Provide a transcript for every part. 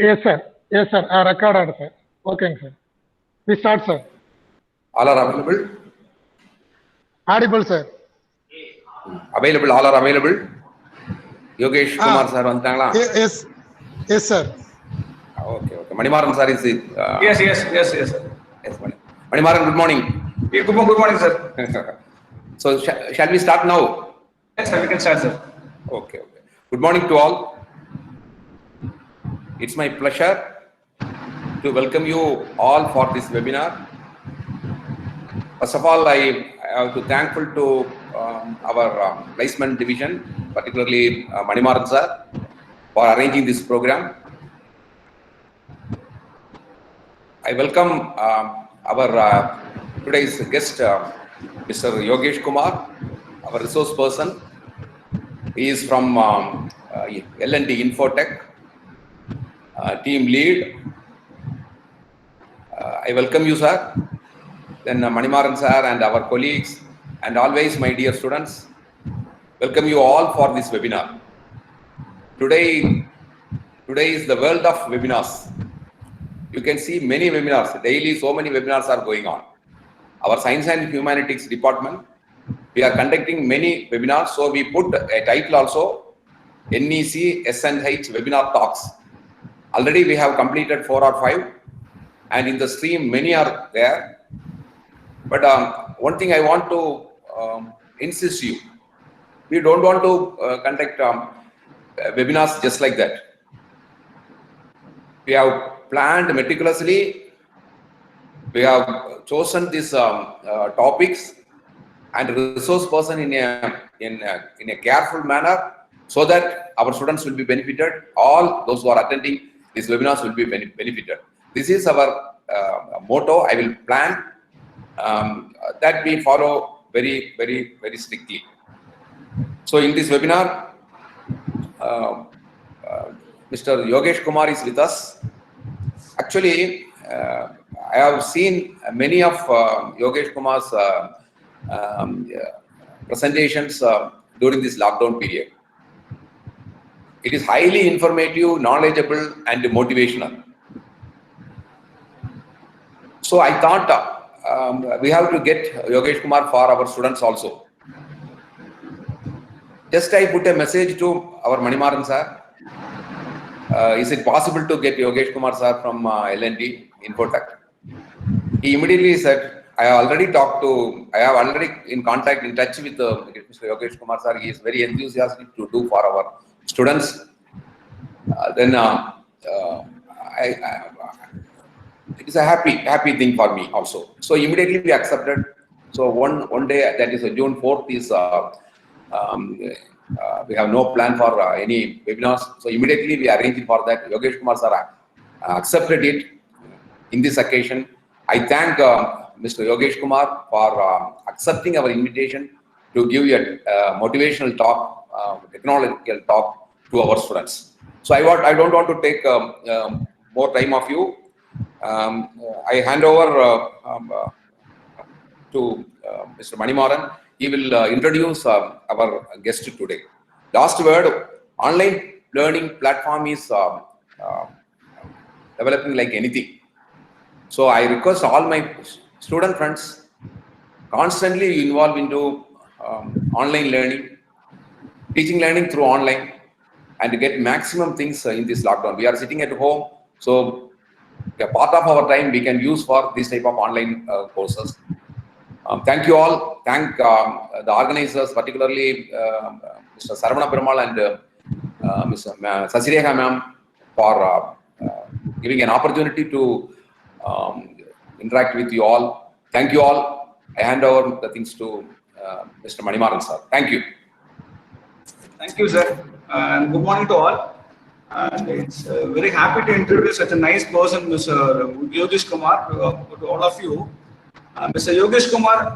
Yes, sir. Yes, sir. Recorded, sir. Okay, sir. We start, sir. All are available? Audible, sir. Available, all are available? Yogesh Kumar sir, yes, yes, sir. Okay. Manimaran sir is it? Yes. Yes, Manimaran, good morning. Good morning, sir. So, shall we start now? Yes, sir, we can start, sir. Okay. Good morning to all. It's my pleasure to welcome you all for this webinar. First of all, I have to thankful to our placement division, particularly Manimaran sir, for arranging this program. I welcome our today's guest, Mr. Yogesh Kumar, our resource person. He is from L&T Infotech, team lead. I welcome you, sir. Then Manimaran sir and our colleagues, and always my dear students, welcome you all for this webinar. Today is the world of webinars. You can see many webinars. Daily, so many webinars are going on. Our Science and Humanities department, we are conducting many webinars. So we put a title also, NEC S&H webinar talks. Already we have completed 4 or 5, and in the stream many are there. But one thing I want to insist you, we don't want to conduct webinars just like that. We have planned meticulously. We have chosen these topics and resource person in a careful manner, so that our students will be benefited. All those who are attending these webinars will be benefited. This is our motto. I will plan that we follow very strictly. So in this webinar, Mr. Yogesh Kumar is with us. Actually, I have seen many of Yogesh Kumar's presentations during this lockdown period. It is highly informative, knowledgeable, and motivational. So I thought we have to get Yogesh Kumar for our students also. Just I put a message to our Manimaran sir. Is it possible to get Yogesh Kumar sir from L&T Infotech? He immediately said, I have already in touch with Mr. Yogesh Kumar sir. He is very enthusiastic to do for our students. It is a happy thing for me also. So immediately we accepted. So one day, that is June 4th, is we have no plan for any webinars. So immediately we arranged for that. Yogesh Kumar sir accepted it in this occasion. I thank Mr. Yogesh Kumar for accepting our invitation to give a motivational talk, technological talk to our students. So I don't want to take more time of you. I hand over to Mr. Manimaran. He will introduce our guest today. Last word, online learning platform is developing like anything. So I request all my student friends constantly involve into online learning, teaching learning through online, and to get maximum things in this lockdown. We are sitting at home, so a part of our time we can use for this type of online courses. Thank you all. Thank the organizers, particularly Mr. Saravana Perumal and Ms. Sasirekha ma'am, for giving an opportunity to interact with you all. Thank you all. I hand over the things to Mr. Manimaran sir. Thank you. Thank you, sir. And good morning to all. And it's very happy to introduce such a nice person, Mr. Yogesh Kumar, to all of you. Mr. Yogesh Kumar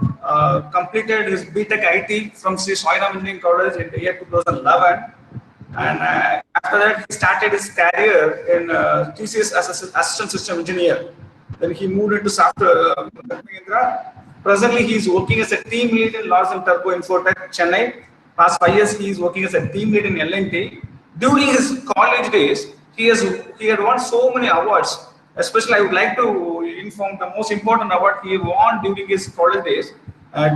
completed his BTech IT from Sri Soinam Engineering College in the year 2011. And after that, he started his career in TCS as Assistant System Engineer. Then he moved into software. Presently, he is working as a team lead in Larsen & Toubro Infotech, Chennai. Past 5 years, he is working as a team lead in L&T. during his college days, he had won so many awards. Especially, I would like to inform the most important award he won during his college days,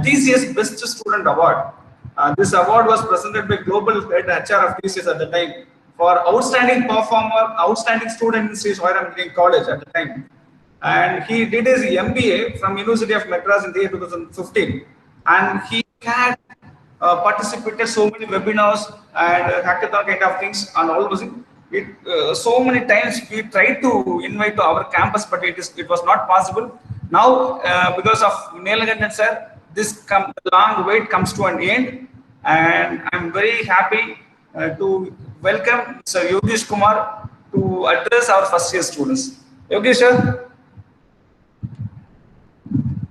TCS Best Student Award. This award was presented by Global Head HR of TCS at the time for outstanding performer, outstanding student in Sri Soiram Engineering College at the time. And he did his MBA from University of Madras in the year 2015. And he had participated so many webinars and hackathon kind of things and all those things. So many times we tried to invite to our campus, but it was not possible. Now, because of Neelakandan sir, this long wait comes to an end, and I'm very happy to welcome Sir Yogesh Kumar to address our first year students. Yogesh sir.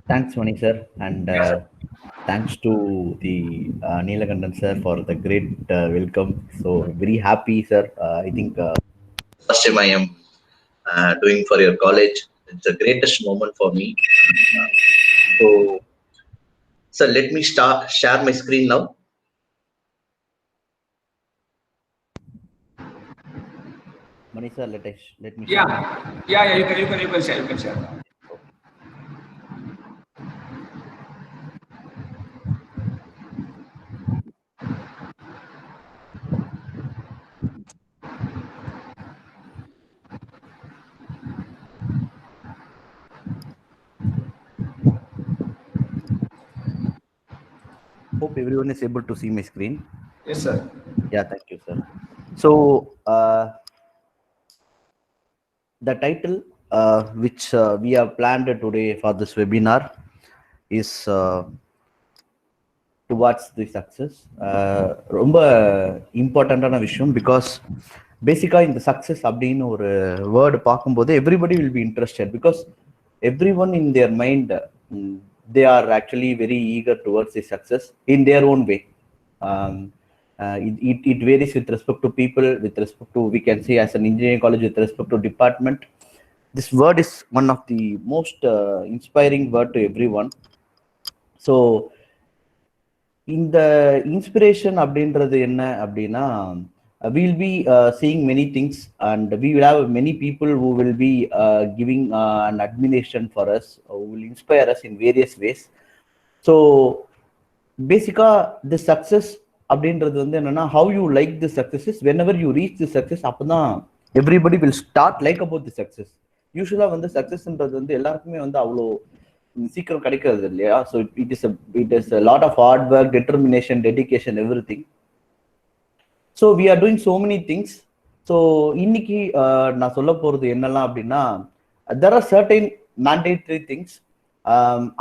Thanks, Mani sir, and thanks to the Neelakandan sir for the great welcome. So very happy, sir. I think first time I am doing for your college. It's the greatest moment for me. So, sir, let me share my screen now. Mani sir, let me. Yeah. You can share. Hope everyone is able to see my screen. Yes, sir. Yeah, thank you, sir. So, the title which we have planned today for this webinar is towards the success. ரொம்ப இம்பார்ட்டண்டான விஷயம், because பேசிக்காக இந்த success அப்படின்னு ஒரு word பார்க்கும்போது everybody will be interested, because every one in their mind they are actually very eager towards the success in their own way. It varies with respect to people, with respect to, we can say as an engineering college, with respect to department. This word is one of the most inspiring word to everyone. So in the inspiration அப்படின்றது என்ன அப்படின்னா, we'll be seeing many things, and we will have many people who will be giving an admiration for us, who will inspire us in various ways. So basically the success அப்படின்றது வந்து என்னன்னா, how you like the success is whenever you reach the success, அப்பதான் everybody will start like about the success. யூஸ்வலா வந்து சக்சஸ்ன்றது வந்து எல்லாருக்குமே வந்து அவ்வளோ சீக்கிரம் கிடைக்கிறது இல்லையா. So it is a lot of hard work, determination, dedication, everything. So we are doing so many things. So இன்னைக்கு நான் சொல்ல போறது என்னெல்லாம் அப்படின்னா, there are certain mandatory things,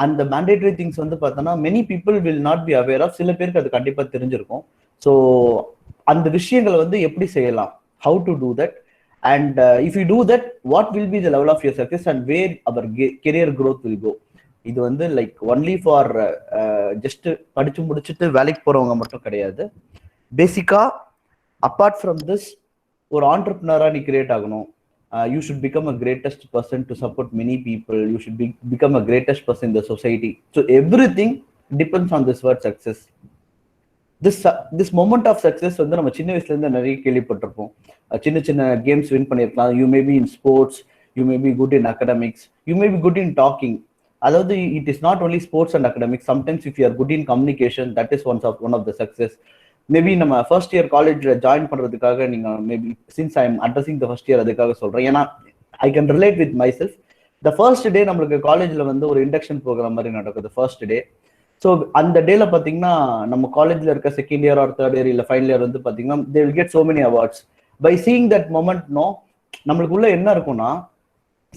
and the mandatory things வந்து பார்த்தோன்னா many people will not be aware of. சில பேருக்கு அது கண்டிப்பா தெரிஞ்சிருக்கும். ஸோ அந்த விஷயங்களை வந்து எப்படி செய்யலாம், how to do that, and if you do that, what will be the level of your success and where our career growth will go. இது வந்து லைக் ஒன்லி ஃபார் ஜஸ்ட் படிச்சு முடிச்சுட்டு வேலைக்கு போறவங்க மட்டும் கிடையாது. பேசிக்கா apart from this, ஒரு entrepreneur நீ கிரியேட் ஆகணும். You should become a greatest person to support many people. You should become a greatest person in the society. So everything depends on this word success. This moment of success வந்து நம்ம சின்ன வயசுல இருந்து நிறைய கேள்விப்பட்டிருப்போம். சின்ன சின்ன கேம்ஸ் வின் பண்ணியிருக்கலாம். You may be in sports, you may be good in academics, you may be good in talking. அதாவது it is not only sports and academics. Sometimes if you are good in communication, that is one of the success. Maybe நம்ம first year காலேஜ்ல join பண்றதுக்காக நீங்க maybe since I am addressing the first year அதுக்காக சொல்றேன். ஏன்னா I can relate with my self. The first day நம்மளுக்கு காலேஜ்ல வந்து ஒரு இண்டக்ஷன் ப்ரோக்ராம் மாதிரி நடக்குது ஃபர்ஸ்ட் டே. ஸோ அந்த டேல பாத்தீங்கன்னா நம்ம காலேஜ்ல இருக்க second year or third year இல்ல ஃபைனல் இயர் வந்து பாத்தீங்கன்னா they will get so many awards. By seeing that moment நம்மளுக்குள்ள என்ன இருக்கும்னா,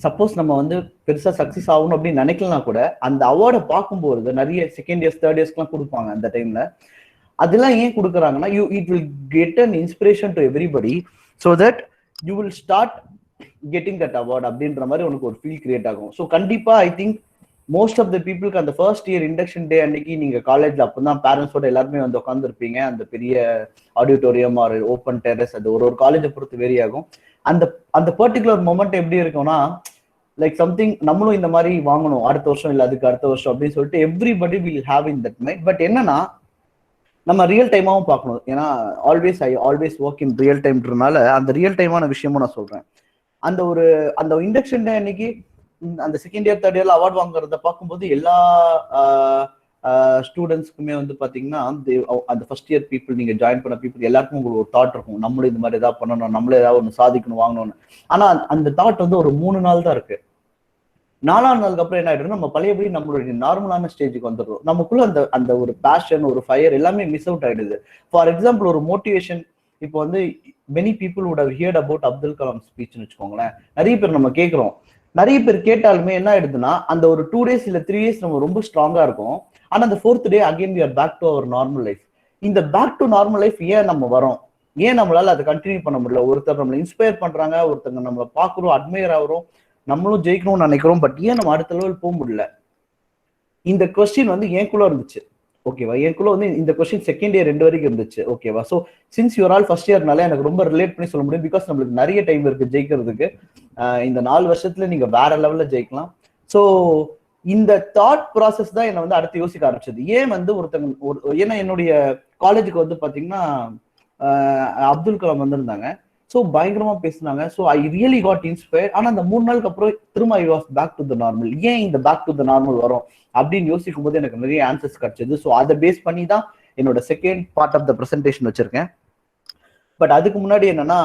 சப்போஸ் நம்ம வந்து பெருசா சக்சஸ் ஆகணும் அப்படின்னு நினைக்கலாம் கூட, அந்த அவார்டை பார்க்கும்போது நிறைய செகண்ட் இயர்ஸ் தேர்ட் இயர்ஸ்க்குலாம் கொடுப்பாங்க அந்த டைம்ல. அதெல்லாம் ஏன் கொடுக்குறாங்கன்னா, it will get an inspiration to everybody so that you will start getting that award அப்படின்ற மாதிரி உனக்கு ஒரு ஃபீல் கிரியேட் ஆகும். ஸோ கண்டிப்பா I think most of the பீப்புளுக்கு அந்த ஃபர்ஸ்ட் இயர் இண்டக்ஷன் டே அன்னைக்கு நீங்க காலேஜ்ல அப்பதான் பேரண்ட்ஸோட எல்லாருமே வந்து உட்காந்துருப்பீங்க. அந்த பெரிய ஆடிட்டோரியம் ஆர் ஓப்பன் டெரஸ், அது ஒரு காலேஜை பொறுத்து வேரி ஆகும். அந்த பர்டிகுலர் மொமெண்ட் எப்படி இருக்கும்னா, லைக் சம்திங் நம்மளும் இந்த மாதிரி வாங்கணும் அடுத்த வருஷம் இல்லை அதுக்கு அடுத்த வருஷம் அப்படின்னு சொல்லிட்டு everybody will have in that mind. But என்னன்னா, நம்ம ரியல் டைமாவும் பார்க்கணும். ஏன்னா I always work in real டைம்ன்றனால அந்த ரியல் டைமான விஷயமும் நான் சொல்றேன். அந்த இண்டக்ஷன் டே அன்னைக்கு அந்த செகண்ட் இயர் தேர்ட் இயர்ல அவார்ட் வாங்குறத பார்க்கும்போது எல்லா ஸ்டூடெண்ட்ஸ்க்குமே வந்து பாத்தீங்கன்னா அந்த ஃபர்ஸ்ட் இயர் பீப்புள், நீங்க ஜாயின் பண்ண பீப்புள் எல்லாருக்கும் உங்களுக்கு ஒரு தாட் இருக்கும், நம்மளும் இந்த மாதிரி ஏதாவது பண்ணணும், நம்மளும் ஏதாவது ஒன்று சாதிக்கணும், வாங்கணும்னு. ஆனா அந்த தாட் வந்து ஒரு 3 நாள் தான் இருக்கு. 4ஆம் நாளுக்கு அப்புறம் என்ன ஆயிடுது, நம்ம பழையபடி நம்மளுடைய நார்மலான ஸ்டேஜுக்கு வந்துடுறோம். நமக்குள்ள அந்த ஒரு பேஷன், ஒரு ஃபயர் எல்லாமே மிஸ் அவுட் ஆயிடுது. ஃபார் எக்ஸாம்பிள் ஒரு மோட்டிவேஷன், இப்போ வந்து many people would have heard about Abdul Kalam ஸ்பீச்னு வச்சுக்கோங்களேன். நிறைய பேர் நம்ம கேட்கிறோம், நிறைய பேர் கேட்டாலுமே என்ன ஆயிடுதுன்னா அந்த ஒரு 2 days இல்ல 3 days நம்ம ரொம்ப ஸ்ட்ராங்கா இருக்கும். ஆனா அந்த 4th day again we are back to our normal life. இந்த பேக் டு நார்மல் லைஃப் ஏன் நம்ம வரோம், ஏன் நம்மளால அதை கண்டினியூ பண்ண முடியல? ஒருத்தர் நம்மளை இன்ஸ்பயர் பண்றாங்க, ஒருத்தங்க நம்மளை பாக்குறோம், அட்மையர் ஆகிறோம், நம்மளும் ஜெயிக்கணும்னு நினைக்கிறோம், பட் ஏன் நம்ம அடுத்த லெவல் போக முடியல? இந்த கொஸ்டின் வந்து எனக்குள்ள இருந்துச்சு. ஓகேவா, எனக்குள்ள வந்து இந்த கொஸ்டின் செகண்ட் இயர் 2 வரைக்கும் இருந்துச்சு. ஓகேவா, so since your all first இயர்னால எனக்கு ரொம்ப ரிலேட் பண்ணி சொல்ல முடியும். பிகாஸ் நம்மளுக்கு நிறைய டைம் இருக்கு ஜெயிக்கிறதுக்கு. இந்த 4 வருஷத்துல நீங்க வேற லெவல்ல ஜெயிக்கலாம். ஸோ இந்த தாட் ப்ராசஸ் தான் என்னை வந்து அடுத்து யோசிக்க ஆரம்பிச்சது. ஏன் வந்து ஏன்னா என்னுடைய காலேஜுக்கு வந்து பாத்தீங்கன்னா அப்துல் கலாம் வந்திருந்தாங்க. ஸோ பயங்கரமா பேசினாங்க. So I really got inspire. ஆனா அந்த 3 நாளுக்கு அப்புறம் திரும்ப I was back to the normal. ஏன் இந்த பேக் டு த நார்மல் வரும் அப்படின்னு யோசிக்கும் போது எனக்கு நிறைய ஆன்சர்ஸ் கிடைச்சது. ஸோ அதை பேஸ் பண்ணி தான் என்னோட second part of the presentation வச்சிருக்கேன். பட் அதுக்கு முன்னாடி என்னன்னா,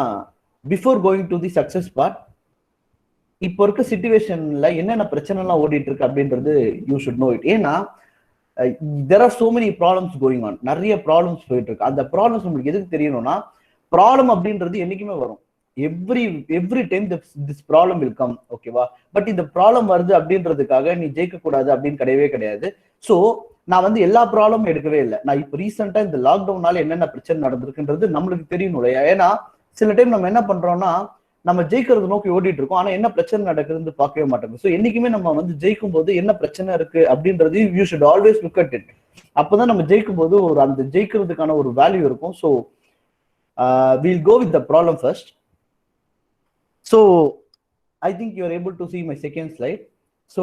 before going to the success part, இப்போ இருக்க சிச்சுவேஷன்ல என்னென்ன பிரச்சனை எல்லாம் ஓடிட்டு இருக்கு அப்படின்றது யூ ஷுட் நோ இட். ஏன்னா there are so many problems going on. நிறைய ப்ராப்ளம்ஸ் போயிட்டு இருக்கு. அந்த ப்ராப்ளம்ஸ் உங்களுக்கு எதுக்கு தெரியணும்னா, ப்ராப்ளம் அப்படின்றது என்னைக்குமே வரும். Every time this problem will come. ஓகேவா, பட் இந்த ப்ராப்ளம் வருது அப்படின்றதுக்காக நீ ஜெயிக்க கூடாது அப்படின்னு கிடையவே கிடையாது. ஸோ நான் வந்து எல்லா ப்ராப்ளமும் எடுக்கவே இல்லை. நான் இப்போ ரீசெண்டா இந்த லாக்டவுனால என்னென்ன பிரச்சனை நடந்திருக்குன்றது நம்மளுக்கு தெரியணும் இல்லையா? ஏன்னா சில டைம் நம்ம என்ன பண்றோம்னா, நம்ம ஜெயிக்கிறது நோக்கி ஓடிட்டு இருக்கோம், ஆனா என்ன பிரச்சனை நடக்குதுன்னு பார்க்கவே மாட்டோம். ஸோ என்னைக்குமே நம்ம வந்து ஜெயிக்கும் போது என்ன பிரச்சனை இருக்கு அப்படின்றது you should always look at it. அப்பதான் நம்ம ஜெயிக்கும் போது அந்த ஜெயிக்கிறதுக்கான ஒரு வேல்யூ இருக்கும். So we'll go with the problem first. So I think you are able to see my second slide. So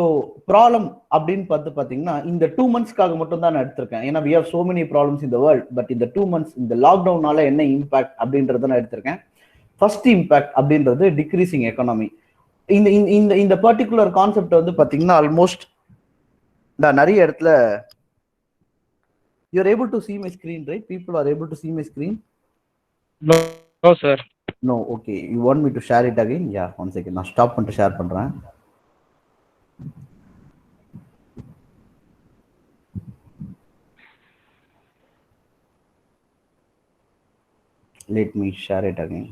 problem அப்படின்னு பாத்தீங்கன்னா இந்த 2 monthsக்காக மட்டும் தான் நான் எடுத்திருக்கேன். ஏன்னா we have so many problems in the world, but இந்த 2 months இந்த லாக்டவுனால என்ன இம்பாக்ட் அப்படின்றத நான் எடுத்திருக்கேன். ஃபர்ஸ்ட் இம்பாக்ட் அப்படின்றது டிக்ரீசிங் எக்கானமி. இந்த பர்டிகுலர் கான்செப்ட் வந்து பாத்தீங்கன்னா ஆல்மோஸ்ட் நான் நிறைய இடத்துல you are able to see my screen, right? People are able to see my screen. No sir. No, okay. You want me to share it again? Yeah, one second. நான் stop பண்ணிட்டு share பண்றேன். Let me share it again.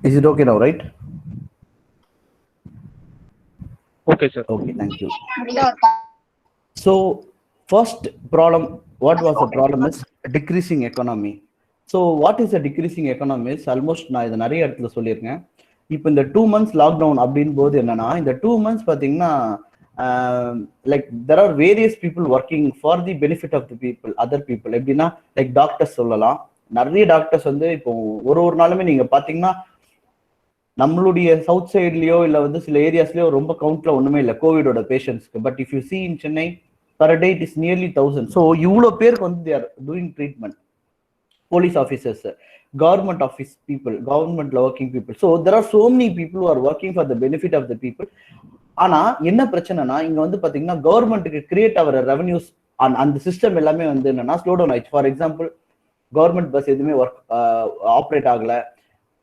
Is it okay now, right? Okay sir. Okay, thank you. So first problem, what was the problem is decreasing economy. So what is a decreasing economy is almost நான் இதை நிறைய இடத்துல சொல்லியிருக்கேன். இப்போ இந்த 2 months lockdown அப்படின்னு போது என்னன்னா, இந்த 2 months பாத்தீங்கன்னா like there are various people working for the benefit of the people, other people. எப்படின்னா லைக் டாக்டர்ஸ் சொல்லலாம். நிறைய டாக்டர்ஸ் வந்து இப்போ ஒரு நாளுமே நீங்க பாத்தீங்கன்னா நம்மளுடைய சவுத் சைட்லயோ இல்ல வந்து சில ஏரியாஸ்லயோ ரொம்ப கவுண்ட்ல ஒண்ணுமே இல்லை கோவிடோட பேஷண்ட்ஸ்க்கு. But if you see in Chennai per day it is nearly 1000. So இவ்வளோ பேருக்கு வந்து they are doing treatment. Police officers, government office people, governmentல working people. So there are so many people who are working for the benefit of the people. ஆனா என்ன பிரச்சனைனா, இங்க வந்து பாத்தீங்கன்னா கவர்மெண்ட்டுக்கு கிரியேட் ஆகிற ரெவன்யூஸ் அந்த சிஸ்டம் எல்லாமே வந்து என்னன்னா ஸ்லோ டவுன் ஆயிடுச்சு. ஃபார் எக்ஸாம்பிள் கவர்மெண்ட் பஸ் எதுவுமே ஆப்ரேட் ஆகல,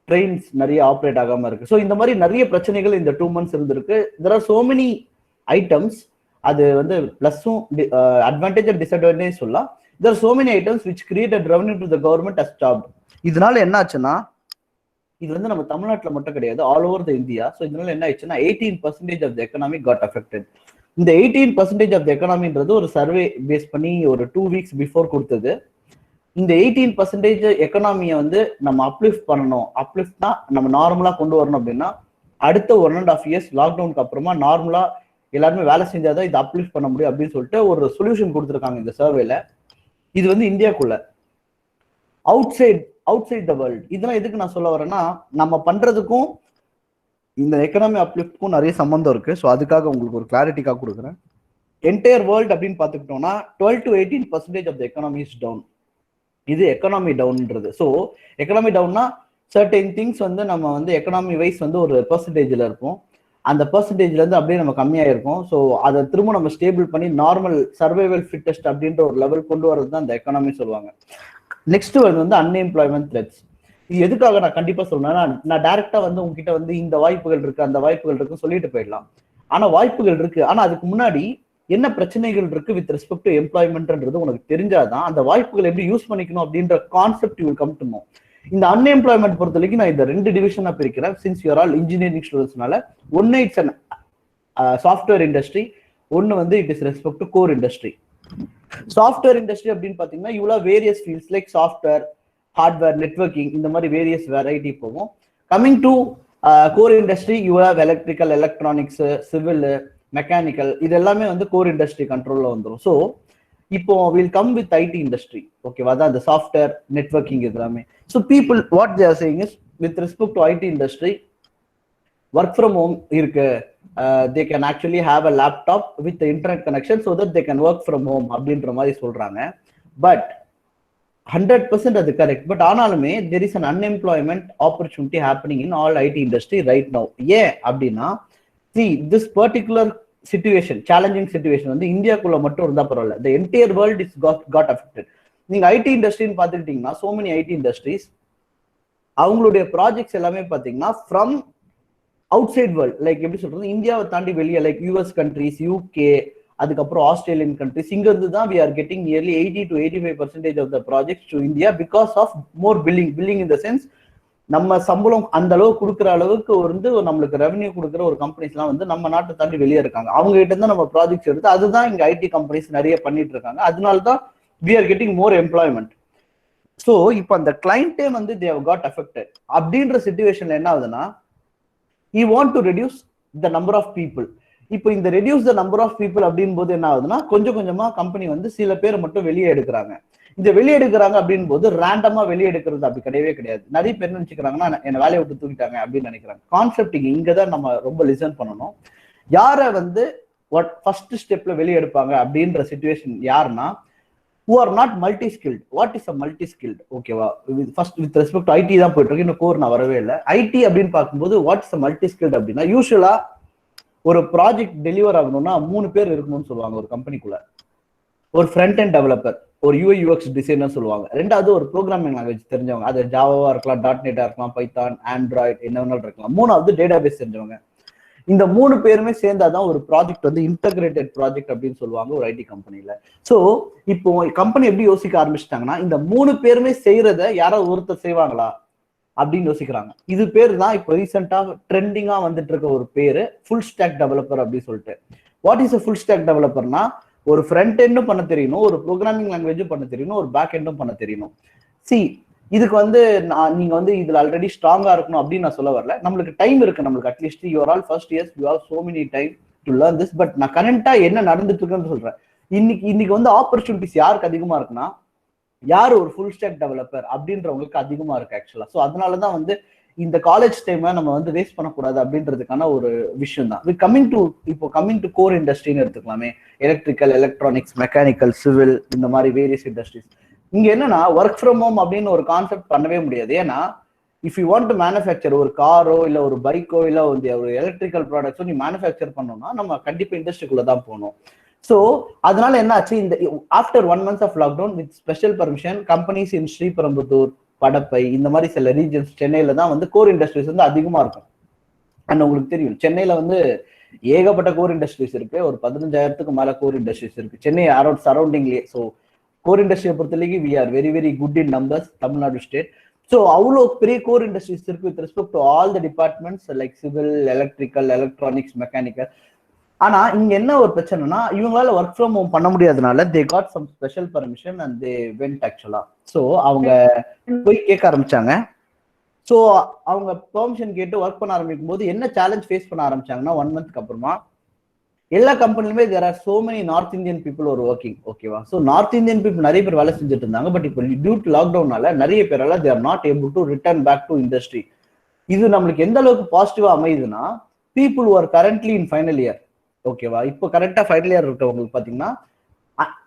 ட்ரெயின்ஸ் நிறைய ஆப்ரேட் ஆகாம இருக்கு. ஸோ இந்த மாதிரி நிறைய பிரச்சனைகள் இந்த 2 months இருந்திருக்கு. There are so many items. அது வந்து பிளஸும் அட்வான்டேஜ் அண்ட் டிஸ்அட்வான்டேஜ் சொல்லலாம். There are so many items which created revenue to the government has stopped. இதனால என்ன ஆச்சுன்னா, இது வந்து நம்ம தமிழ்நாட்டில் மட்டும் கிடையாது, all over the India. So இதனால என்ன ஆயிடுச்சுன்னா 18% of the economy got affected. இந்த 18% ஆஃப் த எக்கனாமின்றது ஒரு சர்வே பேஸ் பண்ணி ஒரு 2 weeks பிஃபோர் கொடுத்தது. இந்த 18% எக்கனாமியை வந்து நம்ம அப்லிஃப்ட் பண்ணணும். அப்லிஃப்ட்னா நம்ம நார்மலா கொண்டு வரணும் அப்படின்னா அடுத்த 1.5 years லாக்டவுனுக்கு அப்புறமா நார்மலா எல்லாருமே வேலை செஞ்சாதான் இது அப்லிஃப்ட் பண்ண முடியும் அப்படின்னு சொல்லிட்டு ஒரு சொல்யூஷன் கொடுத்துருக்காங்க இந்த சர்வேல. இது வந்து இந்தியாக்குள்ள. அவுட் சைட் த வேர்ல்ட் இதெல்லாம் எதுக்கு நான் சொல்ல வரேன்னா, நம்ம பண்றதுக்கும் இந்த எக்கனாமி அப்லிஃப்ட்க்கும் நிறைய சம்பந்தம் இருக்கு. ஸோ அதுக்காக உங்களுக்கு ஒரு கிளாரிட்டிக்காக கொடுக்குறேன். என்டையர் வேர்ல்ட் அப்படின்னு பார்த்துக்கிட்டோம்னா 12 to 18% of the economy is down. இது எக்கனாமி டவுன்ன்றது. ஸோ எக்கனாமி டவுன்னா சர்டைன் திங்ஸ் வந்து நம்ம வந்து எக்கனாமி வைஸ் வந்து ஒரு பெர்சன்டேஜில் இருப்போம். அந்த பெர்சன்டேஜ்ல இருந்து அப்படியே நம்ம கம்மியாக இருக்கும். ஸோ அதை திரும்ப நம்ம ஸ்டேபிள் பண்ணி நார்மல் சர்வைவல் ஃபிட்டஸ்ட் அப்படின்ற ஒரு லெவல் கொண்டு வரது தான் அந்த எக்கனாமி சொல்லுவாங்க. நெக்ஸ்ட் வந்து அன்எம்ப்ளாய்மெண்ட் த்ரெட்ஸ். இது எதுக்காக நான் கண்டிப்பா சொல்றேன்னா, நான் டைரக்டா வந்து உங்ககிட்ட வந்து இந்த வாய்ப்புகள் இருக்கு அந்த வாய்ப்புகள் இருக்குன்னு சொல்லிட்டு போயிடலாம். ஆனா வாய்ப்புகள் இருக்கு, ஆனா அதுக்கு முன்னாடி என்ன பிரச்சனைகள் இருக்கு வித் ரெஸ்பெக்ட் டு எம்ப்ளாய்மெண்ட்ன்றது உனக்கு தெரிஞ்சாதான் அந்த வாய்ப்புகள் எப்படி யூஸ் பண்ணிக்கணும் அப்படின்ற concept you will come to know. இந்த அன்எம்ப்ளாய்மெண்ட் பொறுத்த வரைக்கும் நான் இந்த 2 டிவிஷனா பிரிக்கிறேன். சின்ஸ் யூஆர் ஆல் இன்ஜினியரிங் ஸ்டூடெண்ட்ஸ்னால, ஒன்னு இட்ஸ் அன் சாஃப்ட்வேர் இண்டஸ்ட்ரி, ஒன்னு வந்து it is respect to core industry. Software industry அப்படின்னு பாத்தீங்கன்னா you have various fields like software, hardware, networking, இந்த மாதிரி வேரியஸ் வெரைட்டி போகும். Coming to core industry you have electrical, electronics, civil, mechanical, இது எல்லாமே வந்து கோர் இண்டஸ்ட்ரி கண்ட்ரோல்ல வந்துடும். ஸோ இப்போ will come with IT industry. ஓகேவா? அதான் அந்த சாஃப்ட்வேர், நெட்வொர்க்கிங் எல்லாமே. So people what they are saying is with respect to IT industry work from home இருக்கு. they can actually have a laptop with the internet connection so that they can work from home அப்படின்ற மாதிரி சொல்றாங்க. But 100% அது correct. But ஆனாலுமே there is an unemployment opportunity happening in all IT industry right now. ஏன் அப்படின்னா, see this particular situation, challenging situation வந்து இந்தியாக்குள்ள மட்டும் இருந்தா பரவாயில்ல, the entire world is got affected. நீங்க ஐடி இண்டஸ்ட்ரின்னு பார்த்துக்கிட்டீங்கன்னா so many IT industries அவங்களுடைய ப்ராஜெக்ட்ஸ் எல்லாமே பார்த்தீங்கன்னா from outside world, like எப்படி சொல்றது, இந்தியாவை தாண்டி வெளியே லைக் யூஎஸ் கண்ட்ரிஸ், யூகே, அதுக்கப்புறம் ஆஸ்திரேலியன் கண்ட்ரிஸ், இங்க இருந்து தான் we are getting nearly 80 to 85% of the projects to India because of more billing in the sense நம்ம சம்பளம் அந்த அளவு கொடுக்குற அளவுக்கு வந்து நம்மளுக்கு ரெவன்யூ கொடுக்குற ஒரு கம்பெனிஸ்லாம் வந்து நம்ம நாட்டை தாண்டி வெளியே இருக்காங்க. அவங்க கிட்ட இருந்து நம்ம ப்ராஜெக்ட்ஸ் எடுத்து அதுதான் இங்க ஐடி கம்பெனிஸ் நிறைய பண்ணிட்டு இருக்காங்க. அதனால தான் we are getting more employment. So இப்போ அந்த கிளைண்டே வந்து they have got affected அப்படின்ற சிச்சுவேஷன்ல என்ன ஆகுதுன்னா, he want to reduce the number of people. இப்போ இந்த reduce the number of people அப்படின் போது என்ன ஆகுதுன்னா, கொஞ்சம் கொஞ்சமா கம்பெனி வந்து சில பேர் மட்டும் வெளியே எடுக்கிறாங்க. இந்த வெளியே எடுக்கிறாங்க அப்படின் போது ரேண்டமா வெளியே எடுக்கிறது அப்படி கிடையவே கிடையாது. நிறைய பேர் நினைச்சுக்கிறாங்கன்னா என்ன வேலையை விட்டு தூக்கிட்டாங்க அப்படின்னு நினைக்கிறாங்க. கான்செப்ட் இங்கதான் நம்ம ரொம்ப லிசன் பண்ணணும். யாரை வந்து ஃபர்ஸ்ட் ஸ்டெப்ல வெளியே எடுப்பாங்க அப்படின்ற சிச்சுவேஷன் யாருன்னா, who are not multi-skilled. What is a multi-skilled? ஓகேவா? First with respect to IT தான் போயிட்டு இருக்கு, இன்னும் கோர் நான் வரவே இல்லை. ஐடி அப்படின்னு பார்க்கும்போது வாட் இஸ் மல்டி-ஸ்கில்ட் அப்படின்னா, யூஸ்வலா ஒரு ப்ராஜெக்ட் டெலிவர் ஆகணும்னா 3 பேர் இருக்கணும்னு சொல்லுவாங்க ஒரு கம்பெனிக்குள்ள. ஒரு ஃப்ரண்ட் அண்ட் டெவலப்பர், ஒரு யூஐ யூஎக்ஸ் டிசைனர் சொல்லுவாங்க, ரெண்டாவது ஒரு ப்ரோக்ராமிங் லாங்குவேஜ் தெரிஞ்சவங்க, அது ஜாவாவா இருக்கலாம், .NET இருக்கலாம், பைத்தான், ஆண்ட்ராய்டு என்ன வேணாலும் இருக்கலாம். 3வது டேட்டாபேஸ் தெரிஞ்சவங்க. இந்த 3 பேருமே சேர்ந்தாதான் ஒரு ப்ராஜெக்ட் வந்து இன்டகிரேட்டட் ப்ராஜெக்ட் அப்படின்னு சொல்லுவாங்க ஒரு ஐடி கம்பெனில. ஸோ இப்போ கம்பெனி எப்படி யோசிக்க ஆரம்பிச்சிட்டாங்கன்னா, இந்த 3 பேருமே செய்யறத யாராவது ஒருத்தர் செய்வாங்களா அப்படின்னு யோசிக்கிறாங்க. இது பேர் தான் இப்போ ரீசெண்டா ட்ரெண்டிங்கா வந்துட்டு இருக்க ஒரு பேரு ஃபுல் ஸ்டாக் டெவலப்பர் அப்படின்னு சொல்லிட்டு. What is a full stack டெவலப்பர்னா, ஒரு ஃப்ரண்ட் எண்டும் பண்ண தெரியணும், ஒரு ப்ரோக்ராமிங் லாங்குவேஜும் பண்ண தெரியணும், ஒரு பேக் எண்டும் பண்ண தெரியணும். சி இதுக்கு வந்து நீங்க வந்து இதுல ஆல்ரெடி ஸ்ட்ராங்கா இருக்கணும் அப்படின்னு நான் சொல்ல வரல. நம்மளுக்கு டைம் இருக்கு, நம்மளுக்கு at least you're all first years, you have so many time to learn this. But நான் கரண்டா என்ன நடந்துட்டு இருக்குன்னு சொல்றேன். இன்னைக்கு வந்து ஆப்பர்ச்சுனிட்டிஸ் யாருக்கு அதிகமா இருக்குன்னா, யார் ஒரு ஃபுல் ஸ்டாக் டெவலப்பர் அப்படின்றவங்களுக்கு அதிகமா இருக்கு ஆக்சுவலா. ஸோ அதனாலதான் வந்து இந்த காலேஜ் டைமை நம்ம வந்து வேஸ்ட் பண்ணக்கூடாது அப்படின்றதுக்கான ஒரு விஷயம் தான். கம்மிங் டு கோர் இண்டஸ்ட்ரின்னு எடுத்துக்கலாமே, எலக்ட்ரிக்கல், எலக்ட்ரானிக்ஸ், மெக்கானிக்கல், சிவில், இந்த மாதிரி வேரியஸ் இண்டஸ்ட்ரீஸ். இங்க என்னன்னா, ஒர்க் ஃப்ரம் ஹோம் அப்படின்னு ஒரு கான்செப்ட் பண்ணவே முடியாது. ஏன்னா if you want to manufacture ஒரு காரோ இல்ல ஒரு பைக்கோ இல்ல ஒரு எலக்ட்ரிக்கல் ப்ராடக்ட்ஸோ நீ மேனுஃபேக்சர் பண்ணோம்னா நம்ம கண்டிப்பா இண்டஸ்ட்ரிக்குள்ள தான் போகணும். ஸோ அதனால என்ன ஆச்சு, இந்த after 1 month of lockdown with special permission companies in Sriperumbudur, Padappai, இந்த மாதிரி சில ரீஜன்ஸ் சென்னையில தான் வந்து கோர் இண்டஸ்ட்ரீஸ் வந்து அதிகமா இருக்கும். அண்ட் உங்களுக்கு தெரியும் சென்னையில வந்து ஏகப்பட்ட கோர் இண்டஸ்ட்ரீஸ் இருக்கு. ஒரு 15,000க்கு மேல கோர் இண்டஸ்ட்ரீஸ் இருக்கு சென்னை சரௌண்டிங்லேயே. ஸோ கோர் இண்டஸ்ட்ரியை பொறுத்த வரைக்கும் we are very very good in numbers, Tamil Nadu state. So அவ்வளோ பெரிய கோர் இண்டஸ்ட்ரீஸ் இருக்கு with respect to all the departments like civil, electrical, electronics, mechanical. ஆனா இங்க என்ன ஒரு பிரச்சனைனா, இவங்களால ஒர்க் ஃப்ரம் ஹோம் பண்ண முடியாதனால they got some special permission and they went ஆக்சுவலா. ஸோ அவங்க போய் கேட்க ஆரம்பிச்சாங்க. ஸோ அவங்க பெர்மிஷன் கேட்டு ஒர்க் பண்ண ஆரம்பிக்கும் போது என்ன சேலஞ்ச் ஃபேஸ் பண்ண ஆரம்பிச்சாங்கன்னா, 1 monthக்கு அப்புறமா எல்லா கம்பெனிலுமே there are so many north Indian people ஒரு ஒர்க்கிங். ஓகேவா? ஸோ நார்த் இந்தியன் பீப்புள் நிறைய பேர் வேலை செஞ்சுட்டு இருந்தாங்க. பட் இப்போ டியூ டு லாக்டவுனால நிறைய பேரால they are not able to return back to industry. இது நம்மளுக்கு எந்த அளவுக்கு பாசிட்டிவா அமையுதுன்னா, people are currently in final year. ஓகேவா? இப்போ கரெக்டா ஃபைனல் இயர் இருக்கவங்களுக்கு பாத்தீங்கன்னா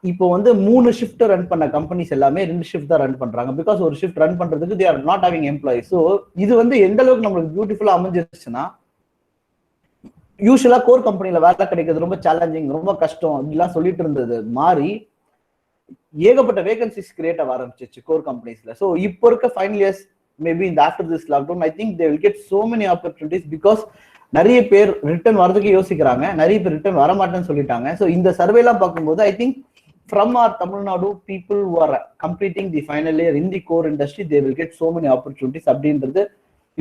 இப்போ வந்து 3 ஷிஃப்ட் ரன் பண்ண கம்பெனிஸ் எல்லாமே 2 ஷிஃப்ட் தான் ரன் பண்றாங்க. பிகாஸ் ஒரு ஷிஃப்ட் ரன் பண்றதுக்கு தே are not having employees. So இது வந்து எந்த அளவுக்கு நம்மளுக்கு பியூட்டிஃபுல்லா அமைஞ்சிருச்சுன்னா, யூஸ்வலா கோர் கம்பெனில வேலை கிடைக்கிறது ரொம்ப சேலஞ்சிங், ரொம்ப கஷ்டம் அப்படிலாம் சொல்லிட்டு இருந்தது மாறி ஏகப்பட்ட வேகன்சிஸ் கிரியேட் ஆக ஆரம்பிச்சிச்சு கோர் கம்பெனிஸ்ல. ஸோ இப்போ இருக்க ஃபைனல் இயர்ஸ் மேபி இந்த after this lockdown I think they will get so many opportunities. Because நிறைய பேர் ரிட்டர்ன் வரதுக்கு யோசிக்கிறாங்க, நிறைய பேர் ரிட்டர்ன் வரமாட்டேன்னு சொல்லிட்டாங்க. ஸோ இந்த சர்வே எல்லாம் பார்க்கும்போது I think from our Tamil Nadu people who are completing the final year in the core industry they will get so many opportunities அப்படின்றது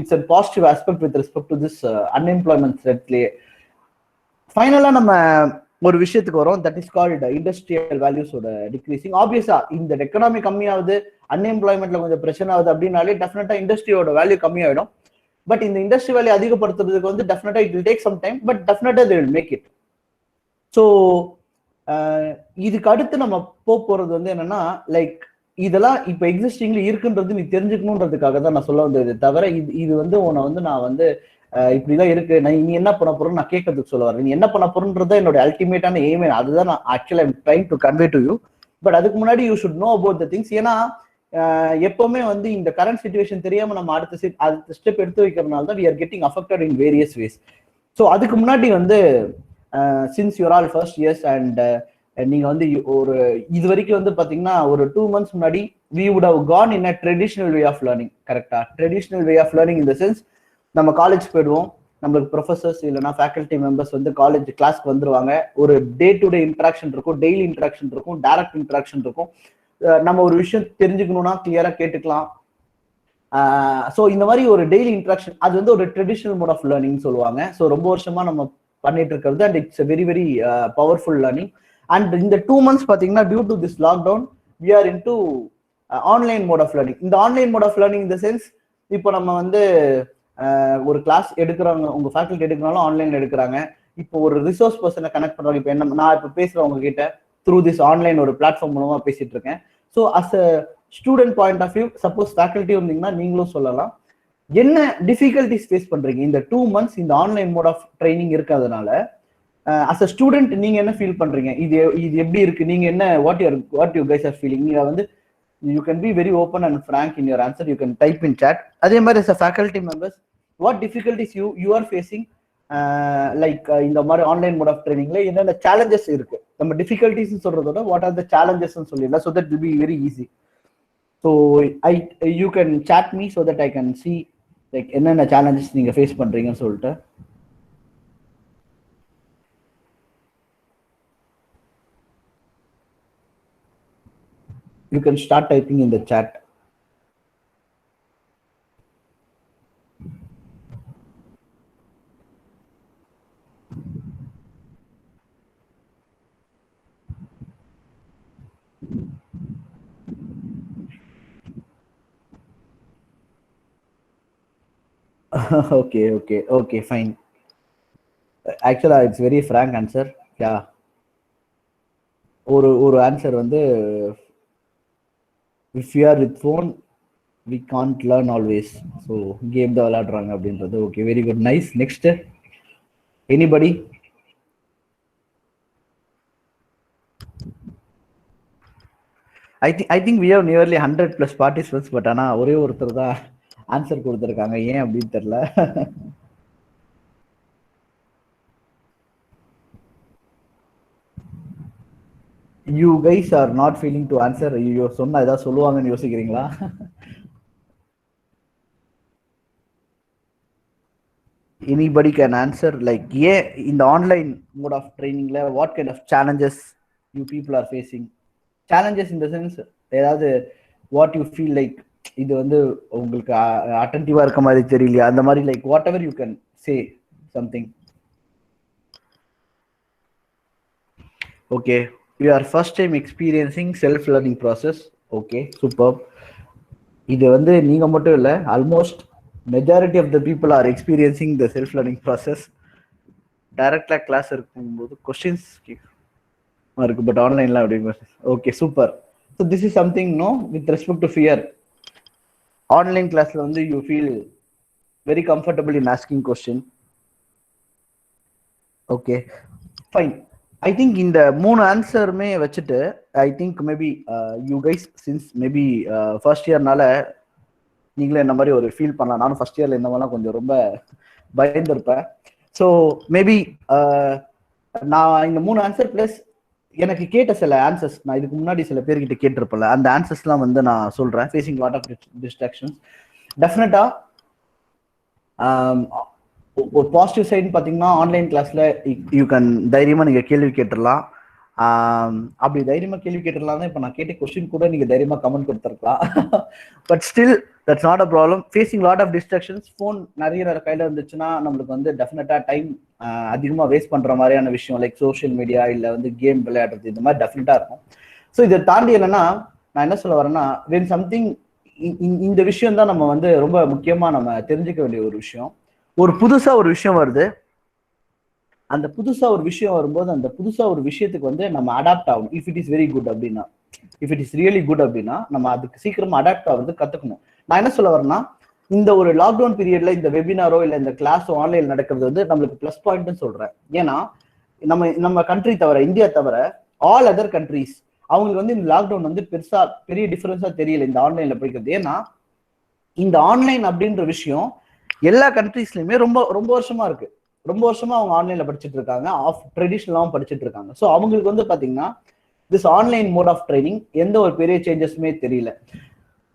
it's a positive aspect with respect to this unemployment threatலயே. ஃபைனலா நம்ம ஒரு விஷயத்துக்கு வரும், that is called industrial வேல்யூஸோட decreasing. ஆப்வியஸா இந்த எக்கனாமி கம்மியாகுது, அன்எம்ப்ளாய்மெண்ட்ல கொஞ்சம் பிரச்சனை ஆகுது அப்படின்னாலே டெஃபினட்டா இண்டஸ்ட்ரியோட வேல்யூ கம்மியாயிடும். பட் இந்த இண்டஸ்ட்ரி வேல்யூ அதிகப்படுத்துறதுக்கு வந்து டெஃபினட்டா it will take some time, but டெஃபினட்டா they will make it. So இதுக்கு அடுத்து நம்ம போறது வந்து என்னன்னா, லைக் இதெல்லாம் இப்ப எக்ஸிஸ்டிங்ல இருக்குன்றது நீ தெரிஞ்சுக்கணுன்றதுக்காக தான் நான் சொல்ல வந்தது. தவிர இது வந்து உன்னை வந்து நான் வந்து இப்படிதான் இருக்கு, நான் நீ என்ன பண்ண போறோம்னு நான் கேட்கறதுக்கு சொல்ல வரேன். நீ என்ன பண்ண போறன்றத என்னோட அல்டிமேட்டான எய்மே, அதுதான் நான் ஆக்சுவலா I'm trying to convey to you. But அதுக்கு முன்னாடி you should know about the things. ஏன்னா எப்பவுமே வந்து இந்த கரண்ட் சிச்சுவேஷன் தெரியாம நம்ம அடுத்த ஸ்டெப் எடுத்து வைக்கிறதுனால தான் we are getting affected in various ways. So அதுக்கு முன்னாடி வந்து since your all first years and நீங்க வந்து ஒரு இது வரைக்கும் வந்து பாத்தீங்கன்னா ஒரு 2 months முன்னாடி we would have gone in a traditional way of learning. கரெக்டா? Traditional way of learning in the sense, நம்ம காலேஜ் போயிடுவோம், நம்மளுக்கு ப்ரொஃபசர்ஸ் இல்லைன்னா ஃபேக்கல்டி மெம்பர்ஸ் வந்து காலேஜ் கிளாஸ்க்கு வந்துருவாங்க, ஒரு டே டு டே இன்ட்ராக்ஷன் இருக்கும், டெய்லி இன்ட்ராக்ஷன் இருக்கும், டைரக்ட் இன்ட்ராக்ஷன் இருக்கும். நம்ம ஒரு விஷயம் தெரிஞ்சுக்கணும்னா கிளியரா கேட்டுக்கலாம். ஸோ இந்த மாதிரி ஒரு டெய்லி இன்ட்ராக்ஷன் அது வந்து ஒரு ட்ரெடிஷ்னல் மோட் ஆஃப் லேர்னிங் சொல்லுவாங்க. ஸோ ரொம்ப வருஷமா நம்ம பண்ணிட்டு இருக்கிறது and it's very very powerful learning. And இந்த 2 months பாத்தீங்கன்னா due to this lockdown we are into online mode of learning. இந்த ஆன்லைன் மோட் ஆஃப் லேர்னிங் இந்த சென்ஸ், இப்போ நம்ம வந்து ஒரு கிளாஸ் எடுக்கிறாங்க, உங்க ஃபேக்கல்டி எடுக்கிறாலும் ஆன்லைன்ல எடுக்கிறாங்க. இப்போ ஒரு ரிசோர்ஸ் பர்சனை கனெக்ட் பண்றாங்க. இப்போ என்ன நான் இப்போ பேசுறேன் உங்ககிட்ட த்ரூ திஸ் ஆன்லைன் ஒரு பிளாட்ஃபார்ம் மூலமா பேசிட்டு இருக்கேன். So as a student point of view, suppose faculty வந்தீங்கன்னா நீங்களும் சொல்லலாம், என்ன டிஃபிகல்டிஸ் ஃபேஸ் பண்றீங்க இந்த 2 months இந்த ஆன்லைன் மோட் ஆஃப் ட்ரைனிங் இருக்கிறதுனால. அஸ் அ ஸ்டூடெண்ட் நீங்க என்ன ஃபீல் பண்றீங்க, இது எப்படி இருக்கு, நீங்க என்ன what you guys are feeling. நீங்க வந்து you can be very open and frank in your answer, you can type in chat. அதே மாதிரி as a faculty members what difficulties you are facing like இந்த மாதிரி ஆன்லைன் மோட் ஆஃப் ட்ரைனிங்ல என்னென்ன challenges இருக்கு. நம்ம difficulties சொல்றதோட வாட் ஆர் த சேலஞ்சஸ் சொல்லிடலாம், so that will be very easy. So you can chat me so that I can see like என்னென்ன challenges நீங்க face பண்றீங்கன்னு சொல்லிட்டு. You can start typing in the chat. Okay, fine. Actually, it's very frank answer. Yeah. ஒரு answer வந்து, if you are with phone we can't learn always. So game தான் விளையாடுறாங்க அப்படின்றது. Okay, very good, nice. Next, anybody? I think we have nearly 100+ participants, but ஆனா ஒரே ஒருத்தர் தான் answer கொடுத்துருக்காங்க, ஏன் அப்படின்னு தெரியல. You guys are not feeling to answer. You சொன்னா ஏதாவது சொல்லுவாங்கன்னு யோசிக்கிறீங்களா? Anybody can answer like yeah in the online mode of training la what kind of challenges you people are facing. Challenges in the sense ஏதாவது what you feel like இது வந்து உங்களுக்கு அட்டென்டிவா இருக்க மாதிரி தெரியலையா, அந்த மாதிரி like whatever you can say something. Okay, you are first time experiencing self learning process. Okay, superb. இது வந்து நீங்க மட்டும் இல்ல, almost majority of the people are experiencing the self learning process. டைரக்டா கிளாஸ் இருக்கும்போது கொஸ்டின்ஸ் இருக்கு, பட் ஆன்லைன்ல அப்படிங்க. Okay, super. So this is something no with respect to fear. Online கிளாஸ்ல வந்து you feel very comfortable in asking question. Okay, fine. I think இந்த 3 ஆன்சருமே வச்சுட்டு I think maybe you guys since maybe first இயர்னால நீங்களே இந்த மாதிரி ஒரு ஃபீல் பண்ணலாம். நானும் ஃபர்ஸ்ட் இயர்ல இந்த மாதிரிலாம் கொஞ்சம் ரொம்ப பயந்துருப்பேன். ஸோ மேபி நான் இந்த 3 ஆன்சர் பிளஸ் எனக்கு கேட்ட சில ஆன்சர்ஸ், நான் இதுக்கு முன்னாடி சில பேர்கிட்ட கேட்டிருப்பேன்ல, அந்த ஆன்சர்ஸ்லாம் வந்து நான் சொல்றேன். Facing lot of distractions. டெஃபினட்டா ஒரு பாசிட்டிவ் சைடு பார்த்தீங்கன்னா ஆன்லைன் கிளாஸ்ல யூ கேன் தைரியமா நீங்க கேள்வி கேட்டுடலாம். அப்படி தைரியமா கேள்வி கேட்டுடலாம் தான் இப்போ நான் கேட்ட கொஸ்டின் கூட நீங்க தைரியமா கமெண்ட் கொடுத்துருக்கலாம். But still that's not a problem. Facing lot of distractions. Phone நிறைய கையில இருந்துச்சுன்னா நம்மளுக்கு வந்து டெஃபினட்டா டைம் அதிகமாக வேஸ்ட் பண்ற மாதிரியான விஷயம் லைக் சோஷியல் மீடியா இல்லை வந்து கேம் விளையாடுறது இந்த மாதிரி டெஃபினட்டா இருக்கும். ஸோ இதை தாண்டி என்னன்னா நான் என்ன சொல்ல வரேன்னா வென் சம்திங் இந்த விஷயம் தான் நம்ம வந்து ரொம்ப முக்கியமா நம்ம தெரிஞ்சுக்க வேண்டிய ஒரு விஷயம். ஒரு புதுசா ஒரு விஷயம் வருது, அந்த புதுசா ஒரு விஷயம் வரும்போது அந்த புதுசா ஒரு விஷயத்துக்கு வந்து நம்ம அடாப்ட் ஆகணும். If it is very good அப்படின்னா, if it is really good அப்படின்னா நம்ம அதுக்கு சீக்கிரமா அடாப்ட் ஆகுறது கத்துக்கணும். நான் என்ன சொல்ல வரேன்னா இந்த ஒரு லாக்டவுன் பீரியட்ல இந்த வெபினாரோ இல்லை இந்த கிளாஸோ ஆன்லைன் நடக்கிறது வந்து நம்மளுக்கு பிளஸ் பாயிண்ட்னு சொல்றேன். ஏன்னா நம்ம கண்ட்ரி தவிர, இந்தியா தவிர ஆல் அதர் கண்ட்ரீஸ் அவங்களுக்கு வந்து இந்த லாக்டவுன் வந்து பெருசா பெரிய டிஃபரன்ஸா தெரியல இந்த ஆன்லைன்ல படிக்கிறது. ஏன்னா இந்த ஆன்லைன் அப்படின்ற விஷயம் எல்லா கண்ட்ரீஸ்லயுமே ரொம்ப ரொம்ப வருஷமா இருக்கு. ரொம்ப வருஷமா அவங்க ஆன்லைன்ல படிச்சுட்டு இருக்காங்க, ஆஃப் ட்ரெடிஷனலாவும் படிச்சுட்டு இருக்காங்க. ஸோ அவங்களுக்கு வந்து பாத்தீங்கன்னா this online mode of training எந்த ஒரு பெரிய சேஞ்சஸுமே தெரியல.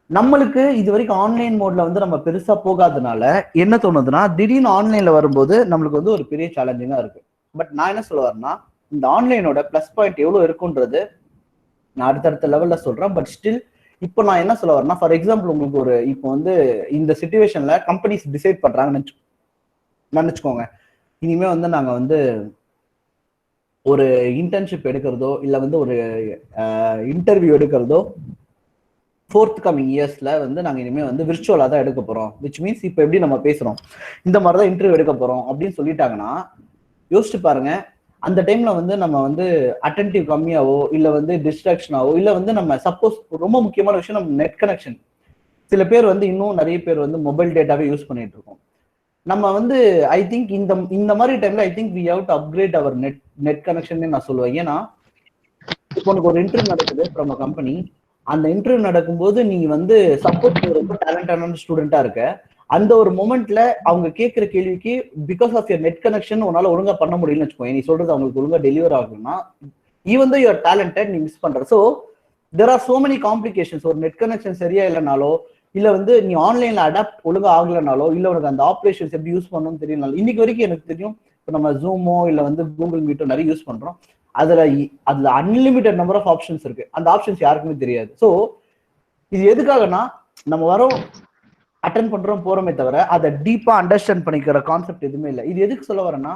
நம்மளுக்கு இது வரைக்கும் ஆன்லைன் மோட்ல வந்து நம்ம பெருசா போகாதனால என்ன தோணுதுன்னா திடீர்னு ஆன்லைன்ல வரும்போது நம்மளுக்கு வந்து ஒரு பெரிய சேலஞ்சிங்கா இருக்கு. பட் நான் என்ன சொல்ல வரேன்னா இந்த ஆன்லைனோட பிளஸ் பாயிண்ட் எவ்வளவு இருக்குன்றது நான் அடுத்தடுத்த லெவல்ல சொல்றேன். பட் ஸ்டில் இப்போ நான் என்ன சொல்ல வரேன்னா ஃபார் எக்ஸாம்பிள் உங்களுக்கு ஒரு இப்போ வந்து இந்த சிச்சுவேஷன்ல கம்பெனிஸ் டிசைட் பண்றாங்கன்னு நினைச்சுக்கோங்க, இனிமே வந்து நாங்க வந்து ஒரு இன்டர்ன்ஷிப் எடுக்கிறதோ இல்லை வந்து ஒரு இன்டர்வியூ எடுக்கிறதோ 4th கமிங் இயர்ஸ்ல வந்து நாங்க இனிமே வந்து விர்ச்சுவலா தான் எடுக்க போறோம். விச் மீன்ஸ் இப்போ எப்படி நம்ம பேசுறோம் இந்த மாதிரி தான் இன்டர்வியூ எடுக்க போறோம் அப்படின்னு சொல்லிட்டாங்கன்னா யோசிச்சு பாருங்க. அந்த டைம்ல வந்து நம்ம வந்து அட்டென்டிவ் கம்மியாவோ இல்லை வந்து டிஸ்ட்ராக்ஷனாவோ இல்லை வந்து நம்ம சப்போஸ் ரொம்ப முக்கியமான விஷயம் நம்ம நெட் கனெக்ஷன். சில பேர் வந்து இன்னும் நிறைய பேர் வந்து மொபைல் டேட்டாவே யூஸ் பண்ணிட்டு இருக்கோம். நம்ம வந்து ஐ திங்க் இந்த மாதிரி டைம்ல I think we have to upgrade our net connection நான் சொல்லுவேன். ஏன்னா இப்போ உனக்கு ஒரு இன்டர்வியூ நடக்குது ஃப்ரம் அ கம்பெனி. அந்த இன்டர்வியூ நடக்கும்போது நீ வந்து சப்போஸ் ரொம்ப டேலண்டான ஸ்டூடெண்டா இருக்க, அந்த ஒரு மொமெண்ட்ல அவங்க கேட்கிற கேள்விக்கு because of your net connection உன்னால ஒழுங்கா பண்ண முடியலன்னு வச்சுக்கோங்க, நீ சொல்றது அவங்களுக்கு ஒழுங்கா டெலிவர் ஆகணும்னா even though you R talented நீ மிஸ் பண்ற. So there are so many complications. ஒரு நெட் கனெக்ஷன் சரியா இல்லைனாலோ இல்ல வந்து நீ ஆன்லைன்ல அடாப்ட் ஒழுங்கா ஆகலனாலோ இல்ல உனக்கு அந்த ஆப்ரேஷன்ஸ் எப்படி யூஸ் பண்ணணும்னு தெரியலனாலும் இன்னைக்கு வரைக்கும் எனக்கு தெரியும் இப்போ நம்ம ஜூமோ இல்ல வந்து கூகுள் மீட்டோ நிறைய யூஸ் பண்றோம். அதுல அன்லிமிட்டட் நம்பர் ஆஃப் ஆப்ஷன்ஸ் இருக்கு. அந்த ஆப்ஷன்ஸ் யாருக்குமே தெரியாது. ஸோ இது எதுக்காகனா நம்ம வரோம் அட்டன் பண்றோம் போறோமே தவிர அதை டீப்பா அண்டர்ஸ்டாண்ட் பண்ணிக்கிற கான்செப்ட் எதுவுமே இல்லை. இது எதுக்கு சொல்ல வரேன்னா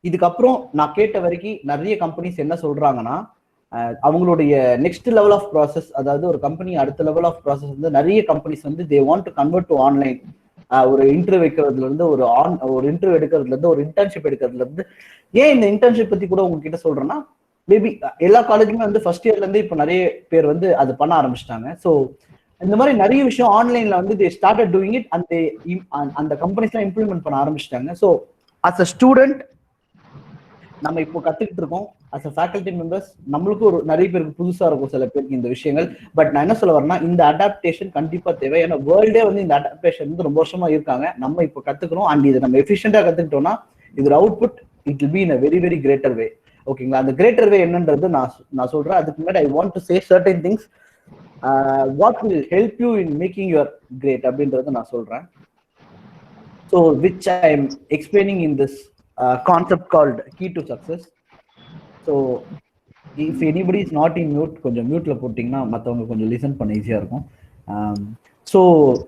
இதுக்கப்புறம் நான் கேட்ட வரைக்கும் நிறைய கம்பெனிஸ் என்ன சொல்றாங்கன்னா அவங்களுடைய நெக்ஸ்ட் லெவல் ஆஃப் ப்ராசஸ், அதாவது ஒரு கம்பெனி அடுத்த லெவல் ஆஃப் ப்ராசஸ் வந்து நிறைய கம்பெனிஸ் வந்து they want to convert to online. ஒரு இன்டர்வியூ வைக்கிறதுல இருந்து ஒரு இன்டர்வியூ எடுக்கிறதுல இருந்து ஒரு இன்டர்ன்ஷிப் எடுக்கிறதுல இருந்து. ஏன் இந்த இன்டர்ன்ஷிப் பத்தி கூட உங்ககிட்ட சொல்றேன்னா மேபி எல்லா காலேஜுமே வந்து ஃபர்ஸ்ட் இயர்ல இருந்து இப்போ நிறைய பேர் வந்து அது பண்ண ஆரம்பிச்சிட்டாங்க. ஸோ இந்த மாதிரி நிறைய விஷயம் ஆன்லைன்ல வந்து தே ஸ்டார்டட் டூயிங் இட் அந்த கம்பெனிஸ்லாம் இம்ப்ளிமெண்ட் பண்ண ஆரம்பிச்சிட்டாங்க. ஸோ அஸ் அ ஸ்டூடெண்ட் நம்ம இப்போ கத்துக்கிட்டு இருக்கோம். அஸ் அ ஃபேக்கல்டி மெம்பர்ஸ் நம்மளுக்கும் ஒரு நிறைய பேருக்கு புதுசா இருக்கும் சில பேருக்கு இந்த விஷயங்கள். பட் நான் என்ன சொல்ல வரேன்னா இந்த அடாப்டேஷன் கண்டிப்பா தேவை. ஏன்னா வேர்ல்டே வந்து இந்த அடாப்டேஷன் வந்து ரொம்ப வருஷமா இருக்காங்க. நம்ம இப்போ கத்துக்கிறோம். அண்ட் இதை நம்ம எஃபிஷியண்டா கத்துக்கிட்டோம்னா இதோட output it will be in a very very greater way. ஓகேங்களா? அந்த கிரேட்டர் வே என்னன்றது நான் சொல்றேன். அதுக்கு முன்னாடி I want to say certain things what will help you in making your great அப்படின்றத நான் சொல்றேன். So which I am explaining in this concept called key to success. So if anybody is not in mute கொஞ்சம் மியூட்ல போட்டிங்கன்னா மற்றவங்க கொஞ்சம் listen பண்ண ஈஸியா இருக்கும். So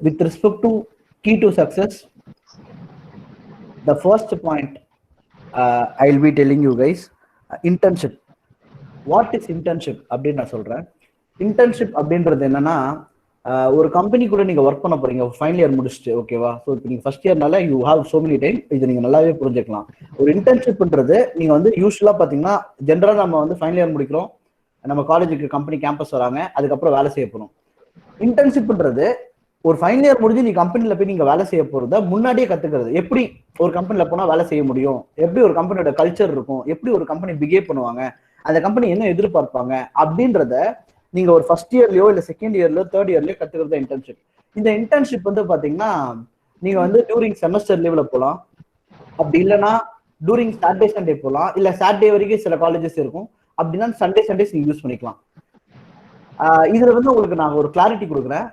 with respect to key to success, the first point I will be telling you guys, internship. What is internship அப்படின்னு நான் சொல்றேன். இன்டர்ன்ஷிப் அப்படின்றது என்னன்னா ஒரு கம்பெனி கூட நீங்க ஒர்க் பண்ண போறீங்க ஃபைனல் இயர் முடிச்சுட்டு, ஓகேவா? ஸோ இப்போ நீங்க ஃபர்ஸ்ட் இயர்னால you have so many time, இது நீங்க நல்லாவே புரிஞ்சுக்கலாம். ஒரு இன்டர்ன்ஷிப்ன்றது நீங்க வந்து யூஸ்வலா பாத்தீங்கன்னா ஜென்ரலா நம்ம வந்து ஃபைனல் இயர் முடிக்கிறோம், நம்ம காலேஜுக்கு கம்பெனி கேம்பஸ் வராங்க, அதுக்கப்புறம் வேலை செய்ய போறோம். இன்டர்ன்ஷிப்ன்றது ஒரு ஃபைனல் இயர் முடிஞ்சு நீ கம்பெனில போய் நீங்க வேலை செய்ய போறத முன்னாடியே கத்துக்கிறது. எப்படி ஒரு கம்பெனில போனா வேலை செய்ய முடியும், எப்படி ஒரு கம்பெனியோட கல்ச்சர் இருக்கும், எப்படி ஒரு கம்பெனி பிஹேவ் பண்ணுவாங்க, அந்த கம்பெனி என்ன எதிர்பார்ப்பாங்க அப்படின்றத நீங்க ஒரு ஃபர்ஸ்ட் இயர்லயோ இல்ல செகண்ட் இயர்லயோ தேர்ட் இயர்லயோ கத்துக்கிறது இன்டர்ன்ஷிப். இந்த இன்டர்ன்ஷிப் வந்து பாத்தீங்கன்னா நீங்க வந்து டூரிங் செமஸ்டர் லீவ்ல போகலாம், அப்படி இல்லைன்னா டூரிங் சாட்டர்டே சண்டே போகலாம், இல்ல சாட்டர்டே வரைக்கும் சில காலேஜஸ் இருக்கும், அப்படின்னா சண்டேஸ் நீங்க யூஸ் பண்ணிக்கலாம். இதுல வந்து உங்களுக்கு நான் ஒரு கிளாரிட்டி கொடுக்குறேன்.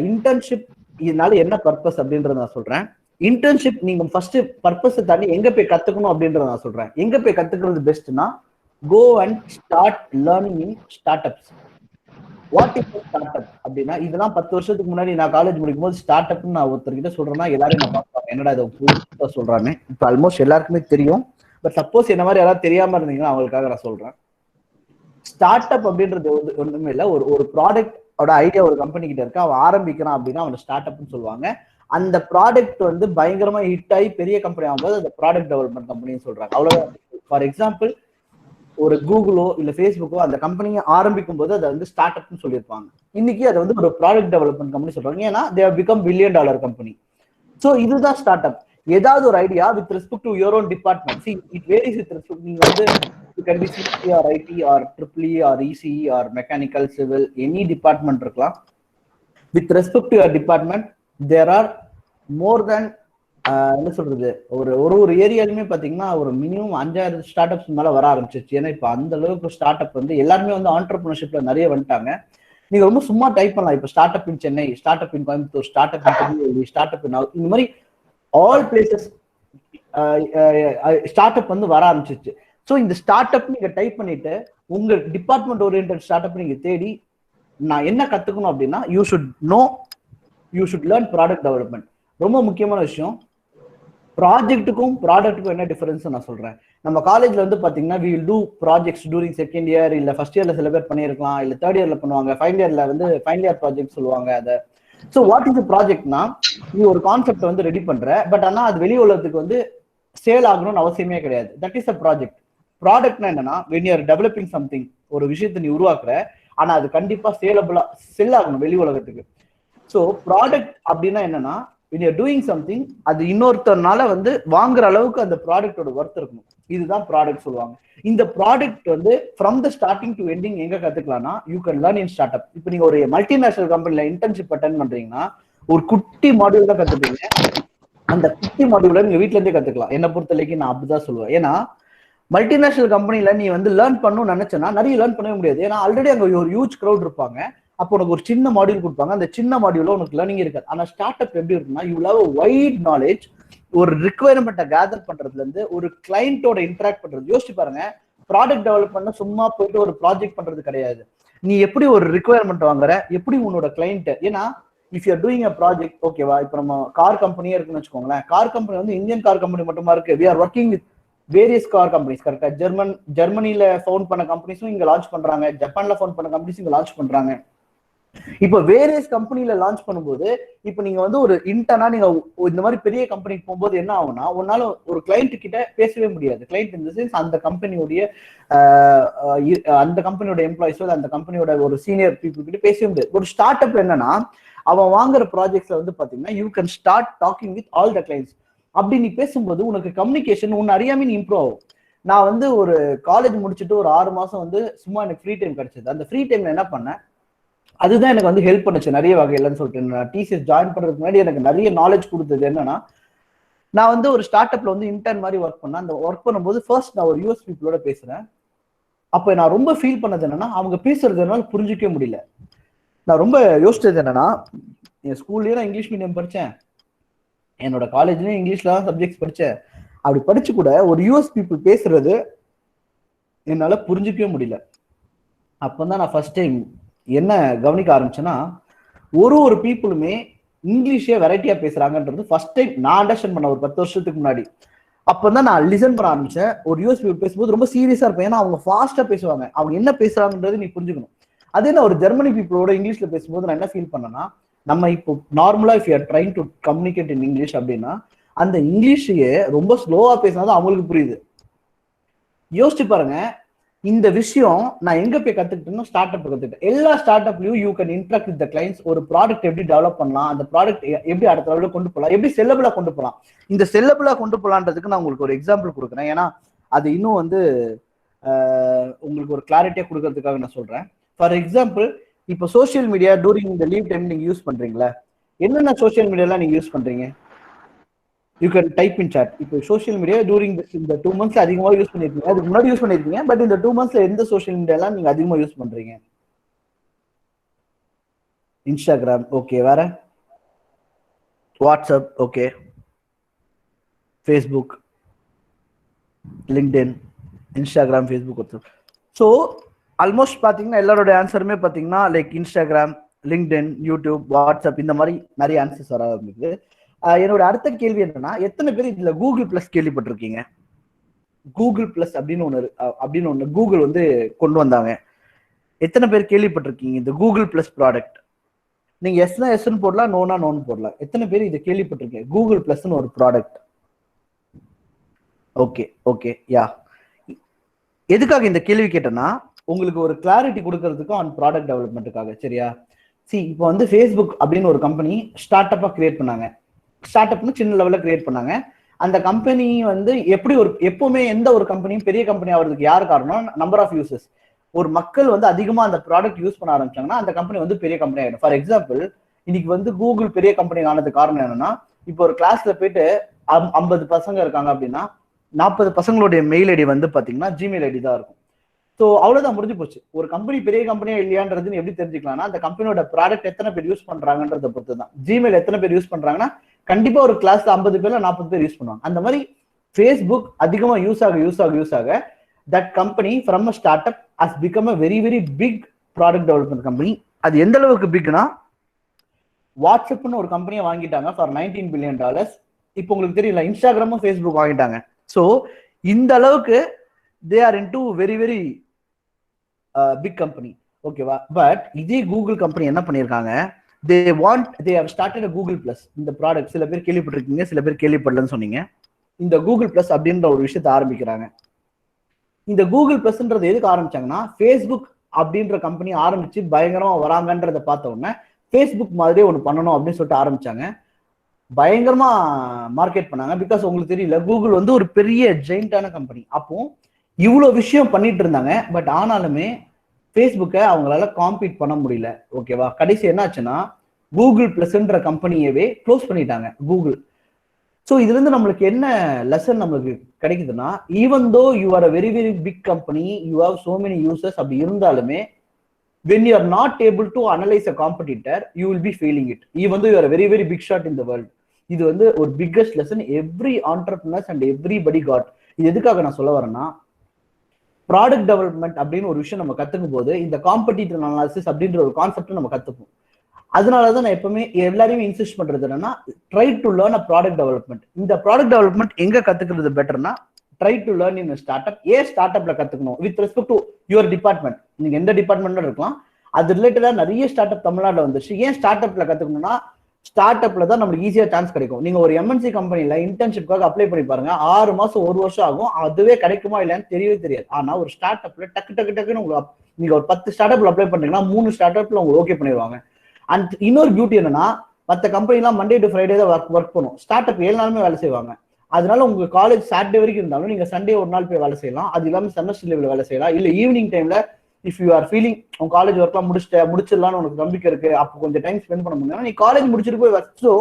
இன்டர்ன்ஷிப் இதனால என்ன பர்பஸ் அப்படின்றத நான் சொல்றேன். இன்டர்ன்ஷிப் நீங்க ஃபர்ஸ்ட் பர்பஸ் தாண்டி எங்க போய் கத்துக்கணும் அப்படின்றத நான் சொல்றேன். எங்க போய் கத்துக்கிறது பெஸ்ட்னா, go and start learning in startups. What is startup அப்படின்னா, இதெல்லாம் 10 வருஷத்துக்கு முன்னாடி நான் காலேஜ் முடிக்கும் போது ஸ்டார்ட் அப்னு நான் ஒருத்தர்கிட்ட சொல்றேன்னா எல்லாரும் நான் பார்ப்பாங்க, என்னடா இதை புதுசா சொல்றான்னு. இப்போ ஆல்மோஸ்ட் எல்லாருக்குமே தெரியும். பட் சப்போஸ் என்ன மாதிரி யாராவது தெரியாம இருந்தீங்கன்னா அவங்களுக்காக நான் சொல்றேன். ஸ்டார்ட் அப் அப்படின்றது ஒண்ணுமே இல்லை, ஒரு ப்ராடக்டோட ஐடியா ஒரு கம்பெனி கிட்ட இருக்கு, அவன் ஆரம்பிக்கிறான் அப்படின்னா அவனை ஸ்டார்ட் அப்னு சொல்லுவாங்க. அந்த ப்ராடக்ட் வந்து பயங்கரமா ஹிட் ஆகி பெரிய கம்பெனி ஆகும்போது அந்த ப்ராடக்ட் டெவலப்மெண்ட் கம்பெனின்னு சொல்றாங்க. அவ்வளவுதான். ஃபார் எக்ஸாம்பிள் ஒரு கூகுளோ இல்ல ஃபேஸ்புக்கோ அந்த கம்பெனியை ஆரம்பிக்கும் போது அதை வந்து ஸ்டார்ட் அப்னு சொல்லியிருப்பாங்க. இன்னைக்கு அதை வந்து ஒரு ப்ராடக்ட் டெவலப்மெண்ட் கம்பெனி சொல்றாங்க. ஏன்னா they have become $1 billion company. So இதுதான் ஸ்டார்ட் அப். ஏதாவது ஒரு idea with respect to your own department. See it varies with respect. நீங்க வந்து you can be CE or IT or EEE or ECE or mechanical civil, any department இருக்கலாம். With respect to your department, there are more than என்ன சொல்றது, ஒரு ஏரியாலுமே பாத்தீங்கன்னா ஒரு minimum 5000 start ups மேல வர ஆரம்பிச்சிருச்சு. ஏன்னா இப்ப அந்த அளவுக்கு ஸ்டார்ட் அப் வந்து எல்லாருமே வந்து ஆண்டர்பிரினர்ஷிப்ல நிறைய வந்துட்டாங்க. நீங்க ரொம்ப சும்மா டைப் பண்ணலாம். இப்ப ஸ்டார்ட் அப் இன் சென்னை, ஸ்டார்ட் அப் இன் கோயம்புத்தூர், ஸ்டார்ட் அப் இன் திருநெல்வேலி, ஸ்டார்ட் அப் இன் இந்த மாதிரி ஆல் பிளேசஸ் ஸ்டார்ட் அப் வந்து வர ஆரம்பிச்சிருச்சு. ஸோ இந்த ஸ்டார்ட் அப் நீங்க டைப் பண்ணிட்டு உங்க டிபார்ட்மெண்ட் ஓரியன்டட் ஸ்டார்ட் அப் நீங்க தேடி நான் என்ன கத்துக்கணும் அப்படின்னா, you should learn product development. ரொம்ப முக்கியமான விஷயம். ப்ராஜெக்ட்டுக்கும் ப்ராடக்ட்டுக்கும் என்ன டிஃபரன்ஸ் நான் சொல்றேன். நம்ம காலேஜ்ல வந்து பாத்தீங்கன்னா we will do projects during second year, இல்ல ஃபர்ஸ்ட் இயர்ல சில பேர் பண்ணியிருக்கலாம், இல்ல தேர்ட் இயர்ல பண்ணுவாங்க, ஃபைனல் இயர்ல வந்து ஃபைனல் இயர் ப்ராஜெக்ட் சொல்லுவாங்க. அதை ஸோ வாட் இஸ் ப்ராஜெக்ட்னா, நீ ஒரு கான்செப்ட் வந்து ரெடி பண்ற, பட் ஆனா அது வெளியே உள்ளதுக்கு வந்து சேல் ஆகணும்னு அவசியமே கிடையாது. That is a project. ப்ராடக்ட்னா என்னன்னா, when you are developing something, ஒரு விஷயத்தை நீ உருவாக்குற, ஆனா அது கண்டிப்பா செல் ஆகணும் வெளி உலகத்துக்கு. ஸோ ப்ராடக்ட் அப்படின்னா என்னன்னா, when you are doing something, அது இன்னொருத்தனால வந்து வாங்குற அளவுக்கு அந்த ப்ராடக்டோட ஒர்த் இருக்கணும். இதுதான் ப்ராடக்ட் சொல்லுவாங்க. இந்த ப்ராடக்ட் வந்து from the starting to ending எங்க கத்துக்கலாம்னா, you can learn in startup. இப்போ நீங்க ஒரு மல்டிநேஷனல் கம்பெனில இன்டர்ன்ஷிப் அட்டென்ட் பண்றீங்கன்னா ஒரு குட்டி மாடியூல் தான் கத்துப்பீங்க. அந்த குட்டி மாடியூல நீங்க வீட்ல இருந்தே கத்துக்கலாம். என்ன பொறுத்த வரைக்கும் நான் அப்படிதான் சொல்லுவேன். ஏன்னா மல்டிநேஷனல் கம்பெனில நீ வந்து லேர்ன் பண்ணணும்னு நினைச்சேன்னா நிறைய லேர்ன் பண்ணவே முடியாது. ஏன்னா ஆல்ரெடி அங்க ஒரு ஹியூஜ் க்ரௌட் இருப்பாங்க. அப்போ உனக்கு ஒரு சின்ன மாடியூல் கொடுப்பாங்க, அந்த சின்ன மாடியூல உனக்கு லேர்னிங் இருக்காது. ஆனா ஸ்டார்ட் அப் எப்படி இருக்குன்னா, யூ ஹேவ் வைட் நாலேஜ். ஒரு ரிக்வயர்மெண்ட்டை கேதர் பண்றதுல இருந்து ஒரு கிளைண்டோட இன்டராக்ட் பண்றது. யோசிச்சு பாருங்க, ப்ராடக்ட் டெவலப்மெண்ட் சும்மா போயிட்டு ஒரு ப்ராஜெக்ட் பண்றது கிடையாது. நீ எப்படி ஒரு ரிக்வயர்மெண்ட் வாங்குற, எப்படி உன்னோட கிளைண்ட். ஏன்னா if you doing a project, ஓகேவா, இப்போ நம்ம கார் கம்பெனியே இருக்குன்னு வச்சுக்கோங்களேன். கார் கம்பெனி வந்து இந்தியன் கார் கம்பெனி மட்டுமா இருக்கு? We are working with various car companies. கரெக்டா? ஜெர்மனில ஃபவுண்ட் பண்ண கம்பெனிஸும் இங்க லான்ச் பண்றாங்க, ஜப்பான்ல ஃபவுண்ட் பண்ண கம்பெனிஸும் இங்க லான்ச் பண்றாங்க. இப்போ வேரியஸ் கம்பெனில லான்ச் பண்ணும்போது, இப்போ நீங்க வந்து ஒரு இன்டர்னா நீங்க இந்த மாதிரி பெரிய கம்பெனிக்கு போகும்போது என்ன ஆகும்னா, உன்னால ஒரு கிளைண்ட் கிட்ட பேசவே முடியாது. கிளைண்ட் இந்த சென்ஸ் அந்த கம்பெனியோட எம்ப்ளாயிஸோ அந்த கம்பெனியோட ஒரு சீனியர் பீப்புள் கிட்ட பேசவே முடியாது. ஒரு ஸ்டார்ட் அப் என்னன்னா, அவன் வாங்குற ப்ராஜெக்ட்ஸ்ல வந்து பாத்தீங்கன்னா you can start talking with all the clients. அப்படி நீ பேசும்போது உனக்கு கம்யூனிகேஷன் உன்னை அறியாம நீ இம்ப்ரூவ் ஆகும். நான் வந்து ஒரு காலேஜ் முடிச்சுட்டு ஒரு 6 மாசம் வந்து சும்மா எனக்கு ஃப்ரீ டைம் கிடைச்சது. அந்த ஃப்ரீ டைம்ல என்ன பண்ணேன், அதுதான் எனக்கு வந்து ஹெல்ப் பண்ணுச்சு நிறைய வகையிலன்னு சொல்லிட்டு. நான் டிசிஎஸ் ஜாயின் பண்றதுக்கு முன்னாடி எனக்கு நிறைய நாலேஜ் கொடுத்தது என்னன்னா, நான் வந்து ஒரு ஸ்டார்ட் அப்ல வந்து இன்டர்ன் மாதிரி ஒர்க் பண்ணேன். அந்த ஒர்க் பண்ணும்போது ஃபர்ஸ்ட் நான் ஒரு யூஎஸ் பீப்புளோட பேசுறேன். அப்ப நான் ரொம்ப ஃபீல் பண்ணது என்னன்னா, அவங்க பேசுறது என்னால புரிஞ்சிக்கவே முடியல. நான் ரொம்ப யோசிச்சது என்னன்னா, என் ஸ்கூல்லயே நான் இங்கிலீஷ் மீடியம் படித்தேன், என்னோட காலேஜ்லயும் இங்கிலீஷ்ல தான் சப்ஜெக்ட்ஸ் படித்தேன். அப்படி படிச்சு கூட ஒரு யூஎஸ் பீப்புள் பேசுறது என்னால புரிஞ்சிக்கவே முடியல. அப்பதான் நான் ஃபர்ஸ்ட் டைம் என்ன கவனிக்க ஆரம்பிச்சேன்னா, ஒரு பீப்புளுமே இங்கிலீஷே வெரைட்டியா பேசுறாங்கன்றது ஃபர்ஸ்ட் டைம் நான் அண்டர்ஸ்டாண்ட் பண்ண ஒரு 10 வருஷத்துக்கு முன்னாடி. அப்பதான் நான் லிசன் பண்ண ஆரம்பிச்சேன். ஒரு யூஎஸ் பீப்புள் பேசும்போது ரொம்ப சீரியஸா இருப்பேன். ஏன்னா அவங்க ஃபாஸ்டா பேசுவாங்க. அவங்க என்ன பேசுறாங்கன்றது நீ புரிஞ்சுக்கணும். அதே நான் ஒரு ஜெர்மனி பீப்புளோட இங்கிலீஷ்ல பேசும்போது நான் என்ன ஃபீல் பண்ணேன்னா, நம்ம இப்போ நார்மலா if you are trying to communicate in English அப்படின்னா அந்த இங்கிலீஷையே ரொம்ப ஸ்லோவா பேசினாதான் அவங்களுக்கு புரியுது. யோசிச்சு பாருங்க, இந்த விஷயம் நான் எங்க போய் கத்துக்கிட்டேன்னா ஸ்டார்ட் அப் கத்துக்கிட்டேன். எல்லா ஸ்டார்ட் அப்லயும் you can interact with the clients. ஒரு ப்ராடக்ட் எப்படி டெவலப் பண்ணலாம், அந்த ப்ராடக்ட் எப்படி அடுத்த லெவலில் கொண்டு போகலாம், எப்படி செல்லபிளா கொண்டு போகலாம். இந்த செல்லபிளா கொண்டு போகலான்றதுக்கு நான் உங்களுக்கு ஒரு எக்ஸாம்பிள் கொடுக்குறேன். ஏன்னா அது இன்னும் வந்து உங்களுக்கு ஒரு கிளாரிட்டியா கொடுக்கறதுக்காக நான் சொல்றேன். ஃபார் எக்ஸாம்பிள், இப்போ சோசியல் மீடியா டூரிங் இந்த லீவ் டைம் நீங்க யூஸ் பண்றீங்களா? என்னென்ன சோசியல் மீடியாலாம் நீங்க யூஸ் பண்றீங்க? You can type in chat. இப்போ சோசியல் மீடியா டூரிங் இந்த 2 months அதிகமாக யூஸ் பண்ணிருக்கீங்க, அதுக்கு முன்னாடி யூஸ் பண்ணிருக்கீங்க, பட் இந்த 2 months எந்த சோசியல் மீடியாலாம் நீங்க அதிகமாக யூஸ் பண்றீங்க? Instagram, okay. வேற? WhatsApp, okay. Facebook, LinkedIn, Instagram, Facebook, WhatsApp. So almost பார்த்தீங்கன்னா எல்லாரோட ஆன்சருமே பார்த்தீங்கன்னா like Instagram, LinkedIn, YouTube, WhatsApp இந்த மாதிரி நிறைய ஆன்சர்ஸ் வர ஆரம்பிக்குது. என்னோட அடுத்த கேள்வி என்னன்னா, எத்தனை பேர் இதுல கூகுள் பிளஸ் கேள்விப்பட்டிருக்கீங்க? கூகுள் பிளஸ் அப்படின்னு ஒண்ணு கூகுள் வந்து கொண்டு வந்தாங்க. எத்தனை பேர் கேள்விப்பட்டிருக்கீங்க இந்த கூகுள் பிளஸ் ப்ராடக்ட்? நீங்க எஸ்னா எஸ்ன்னு போடலாம், நோனா நோன்னு போடலாம். எத்தனை பேர் இதை கேள்விப்பட்டிருக்கீங்க கூகுள் பிளஸ்ன்னு ஒரு ப்ராடக்ட்? Okay okay yeah. எதுக்காக இந்த கேள்வி கேட்டேன்னா உங்களுக்கு ஒரு கிளாரிட்டி கொடுக்கறதுக்கும் ஆன் ப்ராடக்ட் டெவலப்மெண்ட்டுக்காக. சரியா? இப்போ வந்து ஃபேஸ்புக் அப்படின்னு ஒரு கம்பெனி ஸ்டார்ட் அப்பா கிரியேட் பண்ணாங்க. ஸ்டார்ட் அப்னு சின்ன லெவலில் கிரியேட் பண்ணாங்க. அந்த கம்பெனி வந்து எப்பவுமே எந்த ஒரு கம்பெனியும் பெரிய கம்பெனி ஆகிறதுக்கு யார் காரணம்? Number of users. ஒரு மக்கள் வந்து அதிகமாக அந்த ப்ராடக்ட் யூஸ் பண்ண ஆரம்பிச்சாங்கன்னா அந்த கம்பெனி வந்து பெரிய கம்பெனி ஆகிடும். ஃபார் எக்ஸாம்பிள், இன்னைக்கு வந்து கூகுள் பெரிய கம்பெனி ஆனதுக்கு காரணம் என்னன்னா, இப்போ ஒரு கிளாஸ்ல போயிட்டு 50 பசங்க இருக்காங்க அப்படின்னா 40 பசங்களுடைய மெயில் ஐடி வந்து பாத்தீங்கன்னா ஜிமெயில் ஐடி தான் இருக்கும். ஸோ அவ்வளவுதான், முடிஞ்சு போச்சு. ஒரு கம்பெனி பெரிய கம்பெனியா இல்லையான்றதுன்னு எப்படி தெரிஞ்சுக்கலாம்னா, அந்த கம்பெனியோட ப்ராடக்ட் எத்தனை பேர் யூஸ் பண்றாங்கன்றத பொறுத்து தான். ஜிமெயில் எத்தனை பேர் யூஸ் பண்றாங்கன்னா கண்டிப்பா ஒரு கிளாஸ்ல 50 பேர்ல 40 பேர் யூஸ் பண்ணுவாங்க. அந்த மாதிரி ஃபேஸ்புக் அதிகமா யூஸ் ஆக that company from a start up has become a very very big product development company. அது எந்த அளவுக்கு பிக்னா, வாட்ஸ்அப்னு ஒரு கம்பெனியை வாங்கிட்டாங்க ஃபார் $19 billion. இப்போ உங்களுக்கு தெரியல, இன்ஸ்டாகிராமும் ஃபேஸ்புக் வாங்கிட்டாங்க. ஸோ இந்த அளவுக்கு they are into very very big company. ஓகேவா? பட் இதே கூகுள் கம்பெனி என்ன பண்ணியிருக்காங்க, they have started a Google Plus. இந்த ப்ராடக்ட் சில பேர் கேள்விப்பட்டிருக்கீங்க, சில பேர் கேள்விப்படலன்னு சொன்னீங்க. இந்த கூகுள் பிளஸ் அப்படின்ற ஒரு விஷயத்தை ஆரம்பிக்கிறாங்க. இந்த கூகுள் பிளஸ்ன்றது எதுக்கு ஆரம்பிச்சாங்கன்னா, ஃபேஸ்புக் அப்படின்ற கம்பெனி ஆரம்பிச்சு பயங்கரமா வராங்கன்றத பார்த்த உடனே ஃபேஸ்புக் மாதிரியே ஒன்று பண்ணணும் அப்படின்னு சொல்லிட்டு ஆரம்பிச்சாங்க. பயங்கரமா மார்க்கெட் பண்ணாங்க. பிகாஸ் உங்களுக்கு தெரியல, கூகுள் வந்து ஒரு பெரிய ஜெயிண்டான கம்பெனி. அப்போ இவ்வளோ விஷயம் பண்ணிட்டு இருந்தாங்க. பட் ஆனாலுமே ஃபேஸ்புக்கை அவங்களால காம்பீட் பண்ண முடியல. ஓகேவா? கடைசி என்ன ஆச்சுன்னா, கூகுள் பிளஸ்ன்ற கம்பெனியவே க்ளோஸ் பண்ணிட்டாங்க கூகுள். ஸோ இதுல இருந்து நம்மளுக்கு என்ன லெசன் நம்மளுக்கு கிடைக்குதுன்னா, even though you are a very very big company, you have so many users, அப்படி இருந்தாலுமே when you are not able to analyze a competitor, you will be failing it, even though you are a very very big shot in the world. இது வந்து ஒரு biggest lesson every entrepreneurs and everybody got. இது எதுக்காக நான் சொல்ல வரேன்னா, product development அப்படின்னு ஒரு விஷயம் நம்ம கத்துக்கும் போது இந்த காம்படிட்டிவ் அனாலிசிஸ் அப்படின்ற ஒரு கான்செப்ட் நம்ம கத்துப்போம். அதனாலதான் நான் எப்பவுமே எல்லாரையுமே இன்சிஸ்ட் பண்றது என்னன்னா, try to learn a product development. இந்த ப்ராடக்ட் டெவலப்மெண்ட் எங்க கத்துக்கிறது பெட்டர்னா, try to learn in startup. ஏன் ஸ்டார்ட் அப்ல கத்துக்கணும்? With respect to your department. நீங்க எந்த டிபார்ட்மெண்ட்ல இருக்கலாம், அது ரிலேட்டடா நிறைய ஸ்டார்ட் அப் தமிழ்நாட்டில் வந்துச்சு. ஏன் ஸ்டார்ட் அப்ல கத்துக்கணும்னா, ஸ்டார்ட் அப்ல தான் நம்மளுக்கு ஈஸியா சான்ஸ் கிடைக்கும். நீங்க ஒரு எம்என்சி கம்பெனில இன்டர்ன்ஷிப்காக அப்ளை பண்ணி பாருங்க, 6 மாசம் 1 வருஷம் ஆகும், அதுவே கிடைக்குமா இல்லையான்னு தெரியவே தெரியாது. ஆனா ஒரு ஸ்டார்ட் அப்ல டக்குன்னு உங்களுக்கு, நீங்க ஒரு 10 ஸ்டார்ட் அப்ல அப்ளை பண்றீங்கன்னா 3 ஸ்டார்ட் அப்ல உங்களுக்கு ஓகே பண்ணிடுவாங்க. அண்ட் இன்னொரு பியூட்டி என்னன்னா, மற்ற கம்பெனிலாம் மண்டே டு ஃப்ரைடே தான் ஒர்க் பண்ணும். ஸ்டார்ட் அப் 7 நாளுமே வேலை செய்வாங்க. அதனால உங்க காலேஜ் சாட்டர்டே வரைக்கும் இருந்தாலும் நீங்க சண்டே ஒரு நாள் போய் வேலை செய்யலாம். அது இல்லாமல் செமஸ்டர் லீவ்ல வேலை செய்யலாம். இல்ல ஈவினிங் டைம்ல இஃப் யூ ஆர் ஃபீலிங் உங்க காலேஜ் ஒர்க்லாம் முடிச்சிடலாம்னு உனக்கு நம்பிக்கை இருக்கு, அப்போ கொஞ்சம் டைம் ஸ்பெண்ட் பண்ண முடியும், நீ காலேஜ் முடிச்சுட்டு போய் ஸோ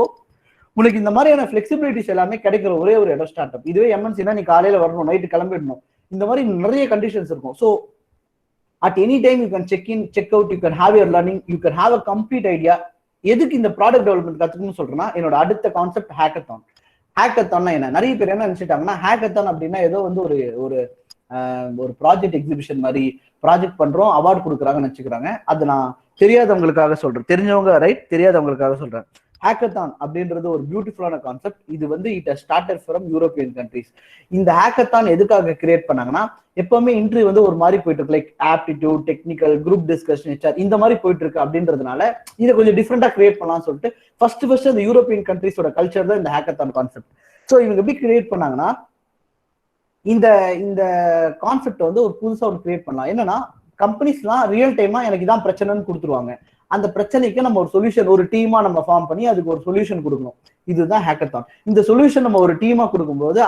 உங்களுக்கு இந்த மாதிரியான ஃபிளெக்சிபிலிட்டிஸ் எல்லாமே கிடைக்கிற ஒரே ஒரு இடம் ஸ்டார்ட் அப். இதுவே எம்என்சினா நீ காலையில வரணும், நைட்டு கிளம்பிடணும், இந்த மாதிரி நிறைய கண்டிஷன்ஸ் இருக்கும். So at any time you can check in, check out, you can have your learning, you can have a complete idea. எதுக்கு இந்த ப்ராடக்ட் டெவலப்மெண்ட் கத்துக்கணும்னு சொல்றேன்னா, என்னோட அடுத்த கான்செப்ட் ஹேக்கத்தான். ஹேக்கத்தான்னா என்ன? நிறைய பேர் என்ன நினைச்சிட்டாங்கன்னா, ஹேக்கத்தான் அப்படின்னா ஏதோ வந்து ஒரு ப்ராஜெக்ட் எக்ஸிபிஷன் மாதிரி ப்ராஜெக்ட் பண்றோம், அவார்டு கொடுக்குறாங்கன்னு நினைச்சுக்கிறாங்க. அது நான் தெரியாதவங்களுக்காக சொல்றேன், தெரிஞ்சவங்க ரைட், தெரியாதவங்களுக்காக சொல்றேன். ஹேக்கத்தான் அப்படின்றது ஒரு பியூட்டிஃபுல்லான கான்செப்ட். இது வந்து it started from European countries. இந்த ஹேக்கத்தான் எதுக்காக கிரியேட் பண்ணாங்கன்னா, எப்பவுமே இன்டர்வியூ வந்து ஒரு மாதிரி போயிட்டு இருக்கு, like aptitude, technical, group discussion, HR இந்த மாதிரி போயிட்டு இருக்கு அப்படின்றதுனால இதை கொஞ்சம் டிஃப்ரெண்டா கிரியேட் பண்ணலாம்னு சொல்லிட்டு ஃபர்ஸ்ட் அந்த யூரோப்பியன் கண்ட்ரிஸோட கல்ச்சர் தான் இந்த ஹேக்கத்தான் கான்செப்ட். ஸோ இவங்க எப்படி கிரியேட் பண்ணாங்கன்னா, இந்த இந்த கான்செப்ட் வந்து ஒரு புதுசா ஒரு கிரியேட் பண்ணலாம். என்னன்னா, கம்பெனிஸ்லாம் ரியல் டைமா எனக்கு இதான் பிரச்சனைன்னு கொடுத்துருவாங்க. அந்த பிரச்சனைக்கு நம்ம ஒரு சொல்யூஷன், ஒரு டீமா நம்ம ஃபார்ம் பண்ணி அதுக்கு ஒரு சொல்யூஷன் கொடுக்கணும். இதுதான் ஹேக்கத்தான். இந்த சொல்யூஷன் நம்ம ஒரு டீமா கொடுக்கும்போது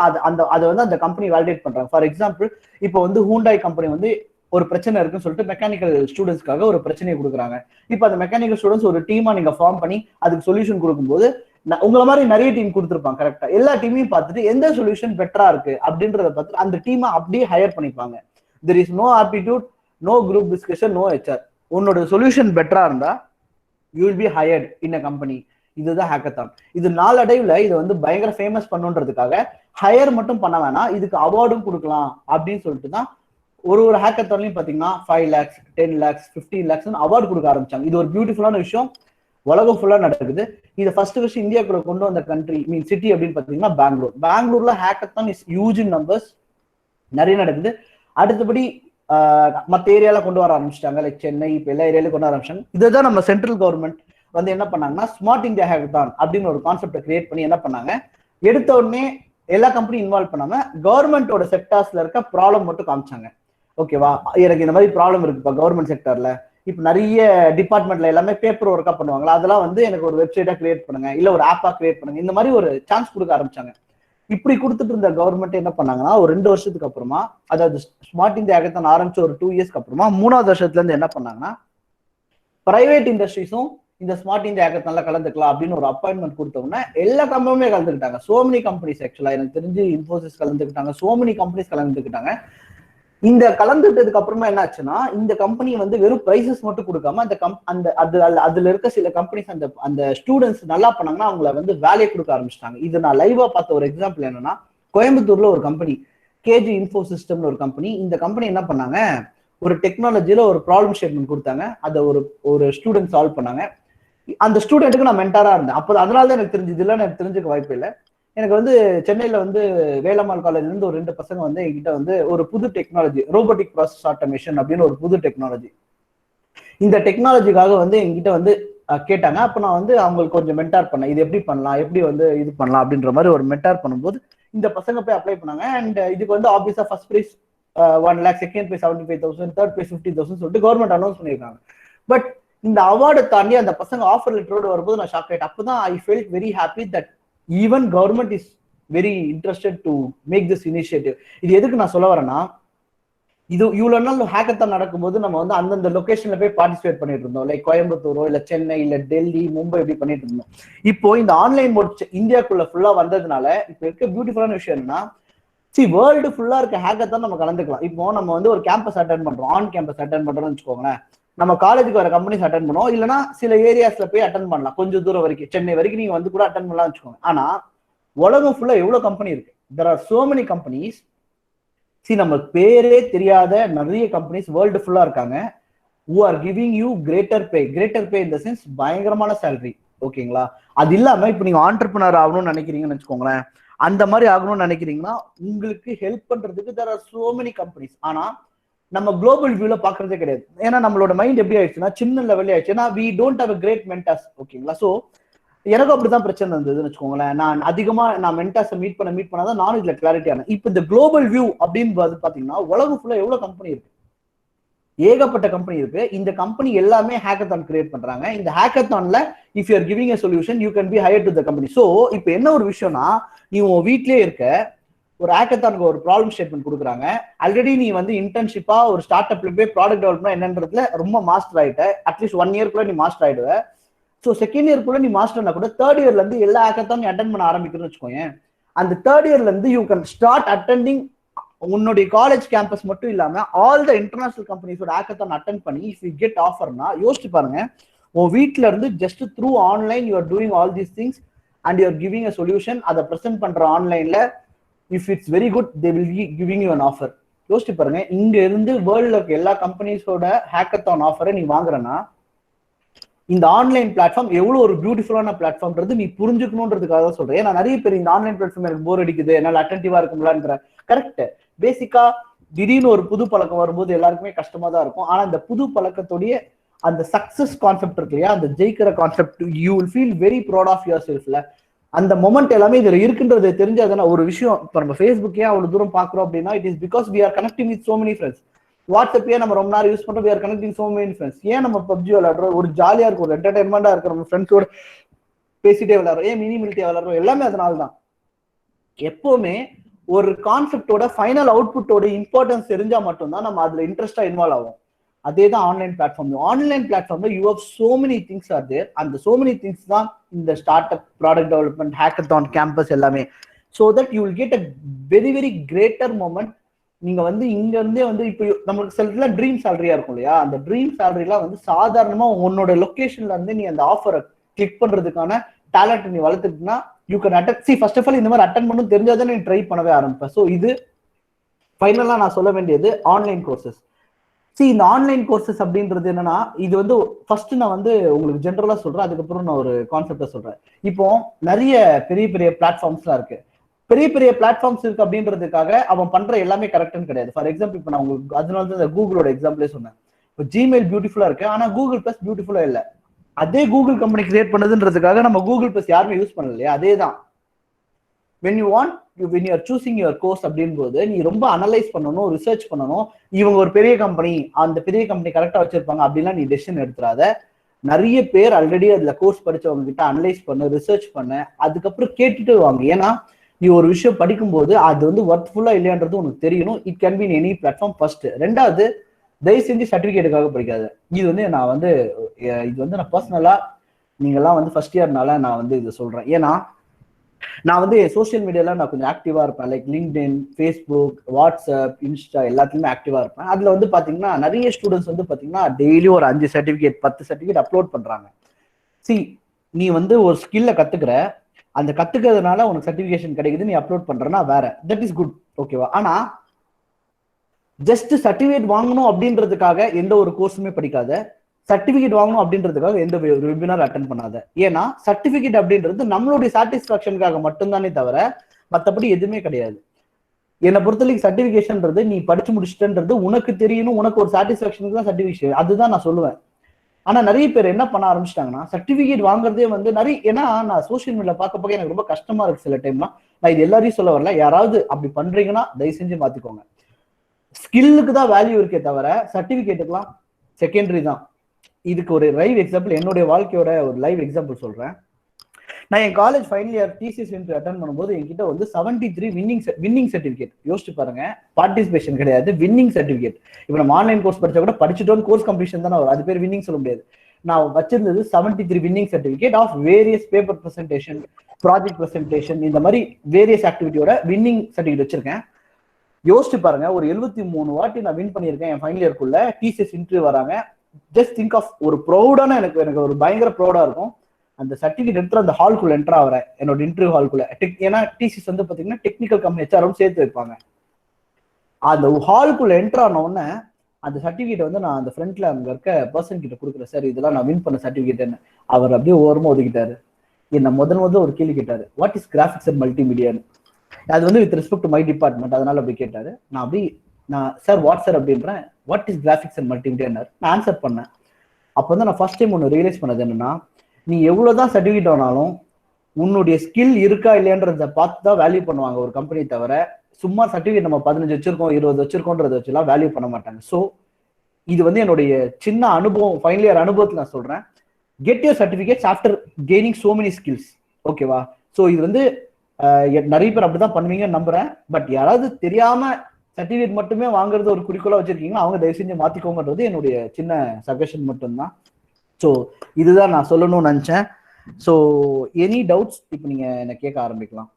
அதை வந்து அந்த கம்பெனி வேலிடேட் பண்றாங்க. ஃபார் எக்ஸாம்பிள், இப்போ வந்து ஹூண்டாய் கம்பெனி வந்து ஒரு பிரச்சனை இருக்குன்னு சொல்லிட்டு மெக்கானிக்கல் ஸ்டூடெண்ட்ஸ்க்காக ஒரு பிரச்சனையை கொடுக்குறாங்க. இப்போ அந்த மெக்கானிக்கல் ஸ்டூடெண்ட்ஸ் ஒரு டீமா நீங்க ஃபார்ம் பண்ணி அதுக்கு சொல்யூஷன் கொடுக்கும்போது உங்களை மாதிரி நிறைய டீம் கொடுத்துருப்பாங்க. கரெக்டா எல்லா டீமையும் பார்த்துட்டு எந்த சொல்யூஷன் பெட்டரா இருக்கு அப்படின்றத பார்த்துட்டு அந்த டீமை அப்படியே ஹையர் பண்ணிப்பாங்க. There is no aptitude, no group discussion, no HR. உன்னோட சொல்யூஷன் பெட்டரா இருந்தா you will be hired in a company. இதுதான் ஹேக்கத்தான். இது நாளடைவுல இதை வந்து பயங்கர ஃபேமஸ் பண்ணுன்றதுக்காக ஹையர் மட்டும் பண்ண வேணாம், இதுக்கு அவார்டும் கொடுக்கலாம் அப்படின்னு சொல்லிட்டு தான் ஒரு ஹேக்கத்தான்லயும் பாத்தீங்கன்னா 5 lakhs, 10 lakhs, 15 lakhs அவார்டு கொடுக்க ஆரம்பிச்சாங்க. இது ஒரு பியூட்டிஃபுல்லான விஷயம், உலகம் ஃபுல்லா நடக்குது. இதை ஃபர்ஸ்ட் இந்தியாக்குள்ள கொண்டு வந்த கண்ட்ரி சிட்டி அப்படின்னு பாத்தீங்கன்னா பெங்களூர்ல hackathon is huge in numbers, நிறைய நடக்குது. அடுத்தபடி மற்ற ஏரியால கொண்டு வர ஆரம்பிச்சிட்டாங்க, லைக் சென்னை, இப்போ எல்லா ஏரியாலையும் கொண்டு வர ஆரம்பிச்சாங்க. இதுதான் நம்ம சென்ட்ரல் கவர்மெண்ட் வந்து என்ன பண்ணாங்கன்னா, ஸ்மார்ட் இந்தியா ஹேக்கத்தான் அப்படின்னு ஒரு கான்செப்டை கிரியேட் பண்ணி என்ன பண்ணாங்க, எடுத்த உடனே எல்லா கம்பெனியும் இன்வால்வ் பண்ணாம கவர்மெண்டோட செக்டார்ஸ்ல இருக்க ப்ராப்ளம் மட்டும் காமிச்சாங்க. ஓகேவா, எனக்கு இந்த மாதிரி ப்ராப்ளம் இருக்குப்பா கவர்மெண்ட் செக்டர்ல, இப்போ நிறைய டிபார்ட்மெண்ட்ல எல்லாமே பேப்பர் ஒர்க்கா பண்ணுவாங்களா, அதெல்லாம் வந்து எனக்கு ஒரு வெப்சைட்டா கிரியேட் பண்ணுங்க, இல்ல ஒரு ஆப்பா கிரியேட் பண்ணுங்க, இந்த மாதிரி ஒரு சான்ஸ் கொடுக்க ஆரம்பிச்சாங்க. இப்படி கொடுத்துட்டு இருந்த கவர்மெண்ட் என்ன பண்ணாங்கன்னா, ஒரு 2 வருஷத்துக்கு அப்புறமா, அதாவது ஸ்மார்ட் இந்தியா ஹேக்கத்தான் ஆரம்பிச்ச ஒரு 2 இயர்ஸ்க்கு அப்புறமா 3வது வருஷத்துல இருந்து என்ன பண்ணாங்கன்னா, பிரைவேட் இண்டஸ்ட்ரீஸும் இந்த ஸ்மார்ட் இந்தியா ஹேக்கத்தான்ல கலந்துக்கலாம் அப்படின்னு ஒரு அப்பாயின்மெண்ட் கொடுத்தோம்னா எல்லா கம்பெனியுமே கலந்துக்கிட்டாங்க. சோ மெனி கம்பெனிஸ், ஆக்சுவலா எனக்கு தெரிஞ்சு இன்ஃபோசிஸ் கலந்துக்கிட்டாங்க, சோ மெனி கம்பெனிஸ் கலந்துக்கிட்டாங்க. இந்த கலந்துட்டதுக்கு அப்புறமா என்ன ஆச்சுன்னா, இந்த கம்பெனி வந்து வெறும் பிரைசஸ் மட்டும் கொடுக்காம அதுல இருக்க சில கம்பெனிஸ் அந்த ஸ்டூடெண்ட்ஸ் நல்லா பண்ணாங்கன்னா அவங்கள வந்து வேலையை கொடுக்க ஆரம்பிச்சிட்டாங்க. இது நான் லைவா பார்த்த ஒரு எக்ஸாம்பிள் என்னன்னா, கோயம்புத்தூர்ல ஒரு கம்பெனி கேஜி இன்ஃபோ சிஸ்டம்னு ஒரு கம்பெனி. இந்த கம்பெனி என்ன பண்ணாங்க, ஒரு டெக்னாலஜில ஒரு ப்ராப்ளம் ஸ்டேட்மெண்ட் கொடுத்தாங்க, அதை ஒரு ஸ்டூடெண்ட் சால்வ் பண்ணாங்க. அந்த ஸ்டூடெண்ட்டுக்கு நான் மென்டாரா இருந்தேன். அப்போ அதனால தான் எனக்கு தெரிஞ்சது, இல்லை எனக்கு தெரிஞ்சுக்க வாய்ப்பு இல்லை. எனக்கு வந்து சென்னையில வந்து வேலம்மாள் காலேஜ்ல இருந்து ஒரு 2 பசங்க வந்து என்கிட்ட வந்து ஒரு புது டெக்னாலஜி, ரோபோட்டிக் ப்ராசஸ் ஆட்டோமேஷன் அப்படின்னு ஒரு புது டெக்னாலஜி, இந்த டெக்னாலஜிக்காக வந்து என்கிட்ட வந்து கேட்டாங்க. அப்போ நான் வந்து அவங்களுக்கு கொஞ்சம் மென்டார் பண்ணேன், இது எப்படி பண்ணலாம், எப்படி வந்து இது பண்ணலாம் அப்படின்ற மாதிரி ஒரு மென்டார் பண்ணும்போது இந்த பசங்க போய் அப்ளை பண்ணாங்க. அண்ட் இதுக்கு வந்து ஆப்வியஸா first prize 1 lakh, second prize 75,000, third prize 50,000 சொல்லிட்டு கவர்மெண்ட் அனௌன்ஸ் பண்ணியிருக்காங்க. பட் இந்த அவார்டை தாண்டி அந்த பசங்க ஆஃபர் லெட்டரோடு வரும்போது நான் ஷாக் ஆயிட்டேன். அப்போதான் I felt very happy that even government is very interested to make this initiative. இது எதுக்கு நான் சொல்ல வரேன்னா, இது இவ்வளவு நாள் ஹேக்கத்தான் நடக்கும்போது நம்ம வந்து அந்தந்த லொகேஷன்ல போய் பார்ட்டிசிபேட் பண்ணிட்டு இருந்தோம், லைக் கோயம்புத்தூரோ இல்ல சென்னை இல்ல டெல்லி, மும்பை இப்படி பண்ணிட்டு இருந்தோம். இப்போ இந்த ஆன்லைன் மோட் இந்தியாக்குள்ள ஃபுல்லா வந்ததுனால இப்ப இருக்க பியூட்டிஃபுல்லான விஷயம் என்னன்னா, வேர்ல்டு ஃபுல்லா இருக்க ஹேக்கத்தான் நம்ம கலந்துக்கலாம். இப்போ நம்ம வந்து ஒரு கேம்பஸ் அட்டென்ட் பண்றோம், ஆன் கேம்பஸ் அட்டென்ட் பண்றோம்னு வச்சுக்கோங்களேன், நம்ம காலேஜுக்கு வர கம்பெனிஸ் அட்டென்ட் பண்ணுவோம், இல்லைன்னா சில ஏரியாஸ்ல போய் அட்டென்ட் பண்ணலாம், கொஞ்சம் தூரம் வரைக்கும், சென்னை வரைக்கும் நீங்க வந்து கூட அட்டென்ட் பண்ணலாம் வச்சுக்கோங்க. ஆனா உலகம் ஃபுல்லா எவ்வளவு கம்பெனி இருக்கு, there are so many companies. நம்ம பேரே தெரியாத நிறைய கம்பெனிஸ் வேர்ல்டு ஃபுல்லா இருக்காங்க, who are giving you greater pay in the sense பயங்கரமான சேலரி. ஓகேங்களா, அது இல்லாம இப்ப நீங்க ஆண்டர்பிரினர் ஆகணும்னு நினைக்கிறீங்கன்னு வச்சுக்கோங்களேன், அந்த மாதிரி ஆகணும்னு நினைக்கிறீங்கன்னா உங்களுக்கு ஹெல்ப் பண்றதுக்கு there are so many companies. ஆனா நம்ம குளோபல் வியூல பாக்குறதே கிடையாது. ஏன்னா நம்மளோட மைண்ட் எப்படி ஆயிடுச்சுன்னா சின்ன லெவல்ல ஆயிடுச்சு. ஏன்னா we don't have a great mentors. ஓகேங்களா, சோ எனக்கு அப்படிதான் பிரச்சனை இருந்ததுன்னு வச்சுக்கோங்களேன். நான் மென்டாஸை மீட் பண்ணாதான் நானும் இதுல கிளாரிட்டி ஆனேன். இப்போ இந்த குளோபல் வியூ அப்படின்னு பாத்தீங்கன்னா உலகம் ஃபுல்லா எவ்வளவு கம்பெனி இருக்கு, ஏகப்பட்ட கம்பெனி இருக்கு. இந்த கம்பெனி எல்லாமே ஹேக்கத்தான் கிரியேட் பண்றாங்க. இந்த ஹேக்கத்தான்ல if you are giving a solution you can be hire to the company. So இப்போ என்ன ஒரு விஷயம்னா, நீ உன் வீட்லயே இருக்க, ஒரு ஹேக்கத்தானுக்கு ஒரு ப்ராப்ளம் ஸ்டேட்மெண்ட் கொடுக்குறாங்க, ஆல்ரெடி நீ வந்து இன்டர்ன்ஷிப்பா ஒரு ஸ்டார்ட் அப்ல போய் ப்ராடக்ட் டெவலப்மெண்ட் என்னன்றதுல ரொம்ப மாஸ்டர் ஆயிட்ட, அட்லீஸ்ட் 1 இயர்க்குள்ள நீ மாஸ்டர் ஆயிடுவ. ஸோ செகண்ட் இயர்க்குள்ள நீ மாஸ்டர்னா கூட தேர்ட் இயர்ல இருந்து எல்லா ஹேக்கத்தான் நீ அட்டென்ட் பண்ண ஆரம்பிக்கணும்னு வச்சுக்கோங்க. அந்த தேர்ட் இயர்ல இருந்து யூ கேன் ஸ்டார்ட் அட்டெண்டிங் உன்னுடைய காலேஜ் கேம்பஸ் மட்டும் இல்லாம ஆல் த இன்டர்நேஷனல் கம்பெனிஸோட ஹேக்கத்தான் அட்டென்ட் பண்ணி இஃப் யூ கெட் ஆஃபர்னா யோசிச்சு பாருங்க, உன் வீட்டுல இருந்து just through online you are doing all these things and you are giving a solution, அதை ப்ரெசென்ட் பண்ற ஆன்லைன்ல. If it's very good they will be giving you an offer. யோசிச்சு பாருங்க, இங்க இருந்து வேர்ல்ட்ல இருக்க எல்லா கம்பெனிஸோட ஹேக்கத்தான் ஆஃபரை நீ வாங்குறனா இந்த ஆன்லைன் பிளாட்ஃபார்ம் எவ்வளவு ஒரு பியூட்டிஃபுல்லான பிளாட்ஃபார்ம்ன்றது நீ புரிஞ்சுக்கணுன்றதுக்காக தான் சொல்றேன். ஏன்னா நிறைய பேர் இந்த ஆன்லைன் பிளாட்ஃபார்ம் எனக்கு போர் அடிக்குது, என்னால அட்டென்டிவா இருக்கும்லான்ற. கரெக்ட். பேசிக்கா திடீர்னு ஒரு புது பழக்கம் வரும்போது எல்லாருக்குமே கஷ்டமா தான் இருக்கும். ஆனா இந்த புது பழக்கத்துடைய அந்த சக்சஸ் கான்செப்ட் இருக்கு இல்லையா, அந்த ஜெயிக்கிற concept, you will feel very proud of your செல்ஃப்ல. அந்த மொமெண்ட் எல்லாமே இதுல இருக்குன்றது தெரிஞ்சாதானே ஒரு விஷயம். இப்ப நம்ம ஃபேஸ்புக் ஏன் அவ்வளவு தூரம் பாக்குறோம் அப்படின்னா, it is because we are connecting with so many friends. WhatsApp ஏன் நம்ம ரொம்ப நேரம் யூஸ் பண்றோம், we are connecting so many friends. ஏன் நம்ம பப்ஜி விளையாடுறோம், ஒரு ஜாலியா இருக்கும், ஒரு என்டர்டைன்மெண்டா இருக்கிற நம்ம ஃப்ரெண்ட்ஸோட பேசிட்டே விளையாடுறோம். ஏன் மினி மிலிட்டியா விளையாடுறோம், எல்லாமே அதனால தான். எப்பவுமே ஒரு கான்செப்டோட ஃபைனல் அவுட்புட்டோட இம்பார்ட்டன்ஸ் தெரிஞ்சா மட்டும்தான் நம்ம அதுல இன்ட்ரெஸ்டா இன்வால்வ் ஆகும். அதே தான் ஆன்லைன் பிளாட்ஃபார்ம். ஆன்லைன் பிளாட்ஃபார்ம்ல you have so many things are there. அந்த சோ மெனி திங்ஸ் தான் இந்த startup, product development, hackathon, campus எல்லாமே. So that you will get a very very greater moment. நீங்க வந்து இங்க இருந்தே வந்து இப்போ நம்மளுக்கு சில ட்ரீம் சேலரியா இருக்கும் இல்லையா, அந்த ட்ரீம் சேலரிலாம் வந்து சாதாரணமா உன்னோட லொகேஷன்ல இருந்து நீ அந்த ஆஃபரை கிளிக் பண்றதுக்கான டேலண்ட் நீ வளர்த்துக்கிட்டா you can attend. See first of all இந்த மாதிரி அட்டன் பண்ணணும் தெரிஞ்சாதான் நீ ட்ரை பண்ணவே ஆரம்பிப்பேன். ஸோ இது ஃபைனலா நான் சொல்ல வேண்டியது ஆன்லைன் கோர்சஸ். சி இந்த ஆன்லைன் கோர்சஸ் அப்படின்றது என்னன்னா, இது வந்து ஃபர்ஸ்ட் நான் வந்து உங்களுக்கு ஜென்ரலா சொல்றேன், அதுக்கப்புறம் நான் ஒரு கான்செப்டா சொல்றேன். இப்போ நிறைய பெரிய பெரிய பிளாட்ஃபார்ம்ஸ்லாம் இருக்கு. பெரிய பெரிய பிளாட்ஃபார்ம்ஸ் இருக்கு அப்படின்றதுக்காக அவன் பண்ற எல்லாமே கரெக்ட்னு கிடையாது. ஃபார் எக்ஸாம்பிள் இப்போ நான் உங்களுக்கு அதனால தான் இந்த கூகுளோட எக்ஸாம்பிளே சொன்னேன். இப்போ ஜிமெயில் பியூட்டிஃபுல்லா இருக்கு, ஆனா கூகுள் பிளஸ் பியூட்டிஃபுல்லா இல்லை. அதே கூகுள் கம்பெனி கிரியேட் பண்ணதுன்றதுக்காக நம்ம கூகுள் பிளஸ் யாருமே யூஸ் பண்ணல இல்லையா. அதே தான் when you want, when you are choosing your course அப்படின்போது நீ ரொம்ப அனலைஸ் பண்ணணும், ரிசர்ச் பண்ணணும். இவங்க ஒரு பெரிய கம்பெனி, அந்த பெரிய கம்பெனி கரெக்டா வச்சிருப்பாங்க அப்படிலாம் நீ டெசிஷன் எடுத்துறாத. நிறைய பேர் ஆல்ரெடி அதுல கோர்ஸ் படிச்சவங்க கிட்ட அனலைஸ் பண்ண, ரிசர்ச் பண்ண, அதுக்கப்புறம் கேட்டுட்டு வாங்க. ஏன்னா நீ ஒரு விஷயம் படிக்கும்போது அது வந்து ஒர்த்ஃபுல்லா இல்லையான்றது உனக்கு தெரியணும். It can be in any platform. First. ரெண்டாவது, தயவு செஞ்சு சர்டிபிகேட்டுக்காக படிக்காது. இது வந்து நான் வந்து இது வந்து நான் பர்சனலா, நீங்கெல்லாம் வந்து ஃபர்ஸ்ட் இயர்னால நான் வந்து இது சொல்றேன். ஏன்னா நான் வந்து சோசியல் மீடியால நான் கொஞ்சம் ஆக்டிவா இருப்பேன். Like LinkedIn, Facebook, WhatsApp, Insta எல்லாத்துலயுமே ஆக்டிவா இருப்பேன். அதுல வந்து பாத்தீங்கன்னா நிறைய ஸ்டூடெண்ட்ஸ் வந்து பாத்தீங்கன்னா டெய்லி ஒரு 5 சர்டிபிகேட் 10 சர்டிபிகேட் அப்லோட் பண்றாங்க. சி நீ வந்து ஒரு ஸ்கில்ல கத்துக்கிற, அந்த கத்துக்கிறதுனால உனக்கு சர்டிபிகேஷன் கிடைக்குது, நீ அப்லோட் பண்றனா வேற, தட் இஸ் குட், ஓகேவா. ஆனா ஜஸ்ட் சர்டிபிகேட் வாங்கணும் அப்படின்றதுக்காக எந்த ஒரு கோர்ஸுமே படிக்காத, சர்டிபிகேட் வாங்கணும் அப்படின்றதுக்காக எந்த வெபினார் அட்டன் பண்ணாத. ஏன்னா சர்டிபிகேட் அப்படின்றது நம்மளுடைய சாட்டிஸ்பாக்சனுக்காக மட்டும்தானே தவிர மற்றபடி எதுவுமே கிடையாது. என்னை பொறுத்தவரைக்கும் சர்டிபிகேஷன்ன்றது நீ படிச்சு முடிச்சுட்டன்றது உனக்கு தெரியணும், உனக்கு ஒரு சாட்டிஸ்பாக்சனுக்கு தான் சர்டிபிகேஷன், அதுதான் நான் சொல்லுவேன். ஆனா நிறைய பேர் என்ன பண்ண ஆரம்பிச்சிட்டாங்கன்னா சர்டிபிகேட் வாங்குறதே வந்து நிறைய, ஏன்னா நான் சோசியல் மீடியா பார்க்க எனக்கு ரொம்ப கஷ்டமா இருக்கு சில டைம்லாம். நான் இது எல்லாரையும் சொல்ல வரல, யாராவது அப்படி பண்றீங்கன்னா தயவு செஞ்சு மாத்திக்கோங்க. ஸ்கில்லுக்கு தான் வேல்யூ இருக்கே தவிர சர்டிபிகேட்டுக்குலாம் செகண்டரி தான். இதுக்கு ஒரு லைவ் எக்ஸாம்பிள், என்னுடைய வாழ்க்கையோட ஒரு லைவ் எக்ஸாம்பிள் சொல்றேன். நான் என் college final year TCS interview attend பண்ணும்போது என்கிட்ட வந்து 73 வின்னிங் சர்டிபிகேட். யோசிச்சு பாருங்க, பார்ட்டிசிபேஷன் கிடையாது, வின்னிங் சர்டிபிகேட். இப்போ நம்ம ஆன்லைன் கோர்ஸ் படிச்சா கூட படிச்சுட்டோம் கோர்ஸ் கம்ப்ளீஷன் தானே வரும், அது பேர் வின்னிங் சொல்ல முடியாது. நான் வச்சிருந்தது 73 winning certificate of various paper presentation, project presentation, இந்த மாதிரி வேரியஸ் ஆக்டிவிட்டியோட வின்னிங் சர்டிபிகேட் வச்சிருக்கேன். யோசிச்சு பாருங்க, ஒரு 73 வாட்டி நான் வின் பண்ணியிருக்கேன் என் ஃபைனல் இயர்க்குள்ள. டிசிஎஸ் இன்டர்வியூ வராங்க. ஜஸ்ட் திங்க் ஆஃப் ஒரு ப்ரௌடான, எனக்கு ஒரு பயங்கர ப்ரௌடா இருக்கும். அந்த சர்டிபிகேட் எடுத்து அந்த ஹால்குள்ள என்டர் ஆகிறேன், என்னோட இன்டர்வியூ ஹால்குள்ள. ஏன்னா டிசிஎஸ் வந்து பாத்தீங்கன்னா டெக்னிக்கல் கம்பெனி ஹெச்ஆரும் சேர்த்து வைப்பாங்க. அந்த ஹால்குள்ள என்டர் ஆன உடனே அந்த சர்டிபிகேட் வந்து நான் அந்த ஃப்ரண்ட்ல அங்க இருக்க பர்சன் கிட்ட கொடுக்குறேன். சார் இதெல்லாம் நான் வின் பண்ண சர்டிபிகேட். அவர் அப்படியே ஓரமா ஒதுக்கிட்டாரு. என்ன முதல்ல ஒரு கேள்வி கேட்டாரு, வாட் இஸ் கிராஃபிக்ஸ் அண்ட் மல்டிமீடியான்னு. அது வந்து with respect to my department, அதனால அப்படி கேட்டாரு. நான் சார் வாட் சார் அப்படின்றேன், வாட் இஸ் கிராஃபிக்ஸ் அண்ட் மல்டிமீடியான்னாரு. நான் ஆன்சர் பண்ணேன். அப்போ வந்து நான் ஃபர்ஸ்ட் டைம் ஒன்று ரியலைஸ் பண்ணது என்னன்னா, நீ எவ்வளவுதான் சர்டிஃபிகேட் ஆனாலும் உன்னுடைய ஸ்கில் இருக்கா இல்லையான்றத பார்த்து தான் வேல்யூ பண்ணுவாங்க ஒரு கம்பெனி தவிர, சும்மா சர்டிஃபிகேட் நம்ம 15 வச்சிருக்கோம் 20 வச்சிருக்கோன்றத வச்சுலாம் வேல்யூ பண்ண மாட்டாங்க. ஸோ இது வந்து என்னுடைய சின்ன அனுபவம், ஃபைனல் இயர் அனுபவத்தில் நான் சொல்றேன். Get your certificates after gaining so many skills, ஓகேவா. ஸோ இது வந்து நிறைய பேர் அப்படிதான் பண்ணுவீங்கன்னு நம்புறேன். பட் யாராவது தெரியாம சர்டிஃபிகேட் மட்டுமே வாங்குறது ஒரு குறிக்கோளா வச்சிருக்கீங்கன்னா அவங்க தயவு செஞ்சு மாத்திக்கோங்கன்றது என்னுடைய சின்ன சஜஷன் மட்டும்தான். ஸோ இதுதான் நான் சொல்லணும்னு நினைச்சேன். ஸோ எனி டவுட்ஸ் இப்போ நீங்க என்ன கேட்க ஆரம்பிக்கலாம்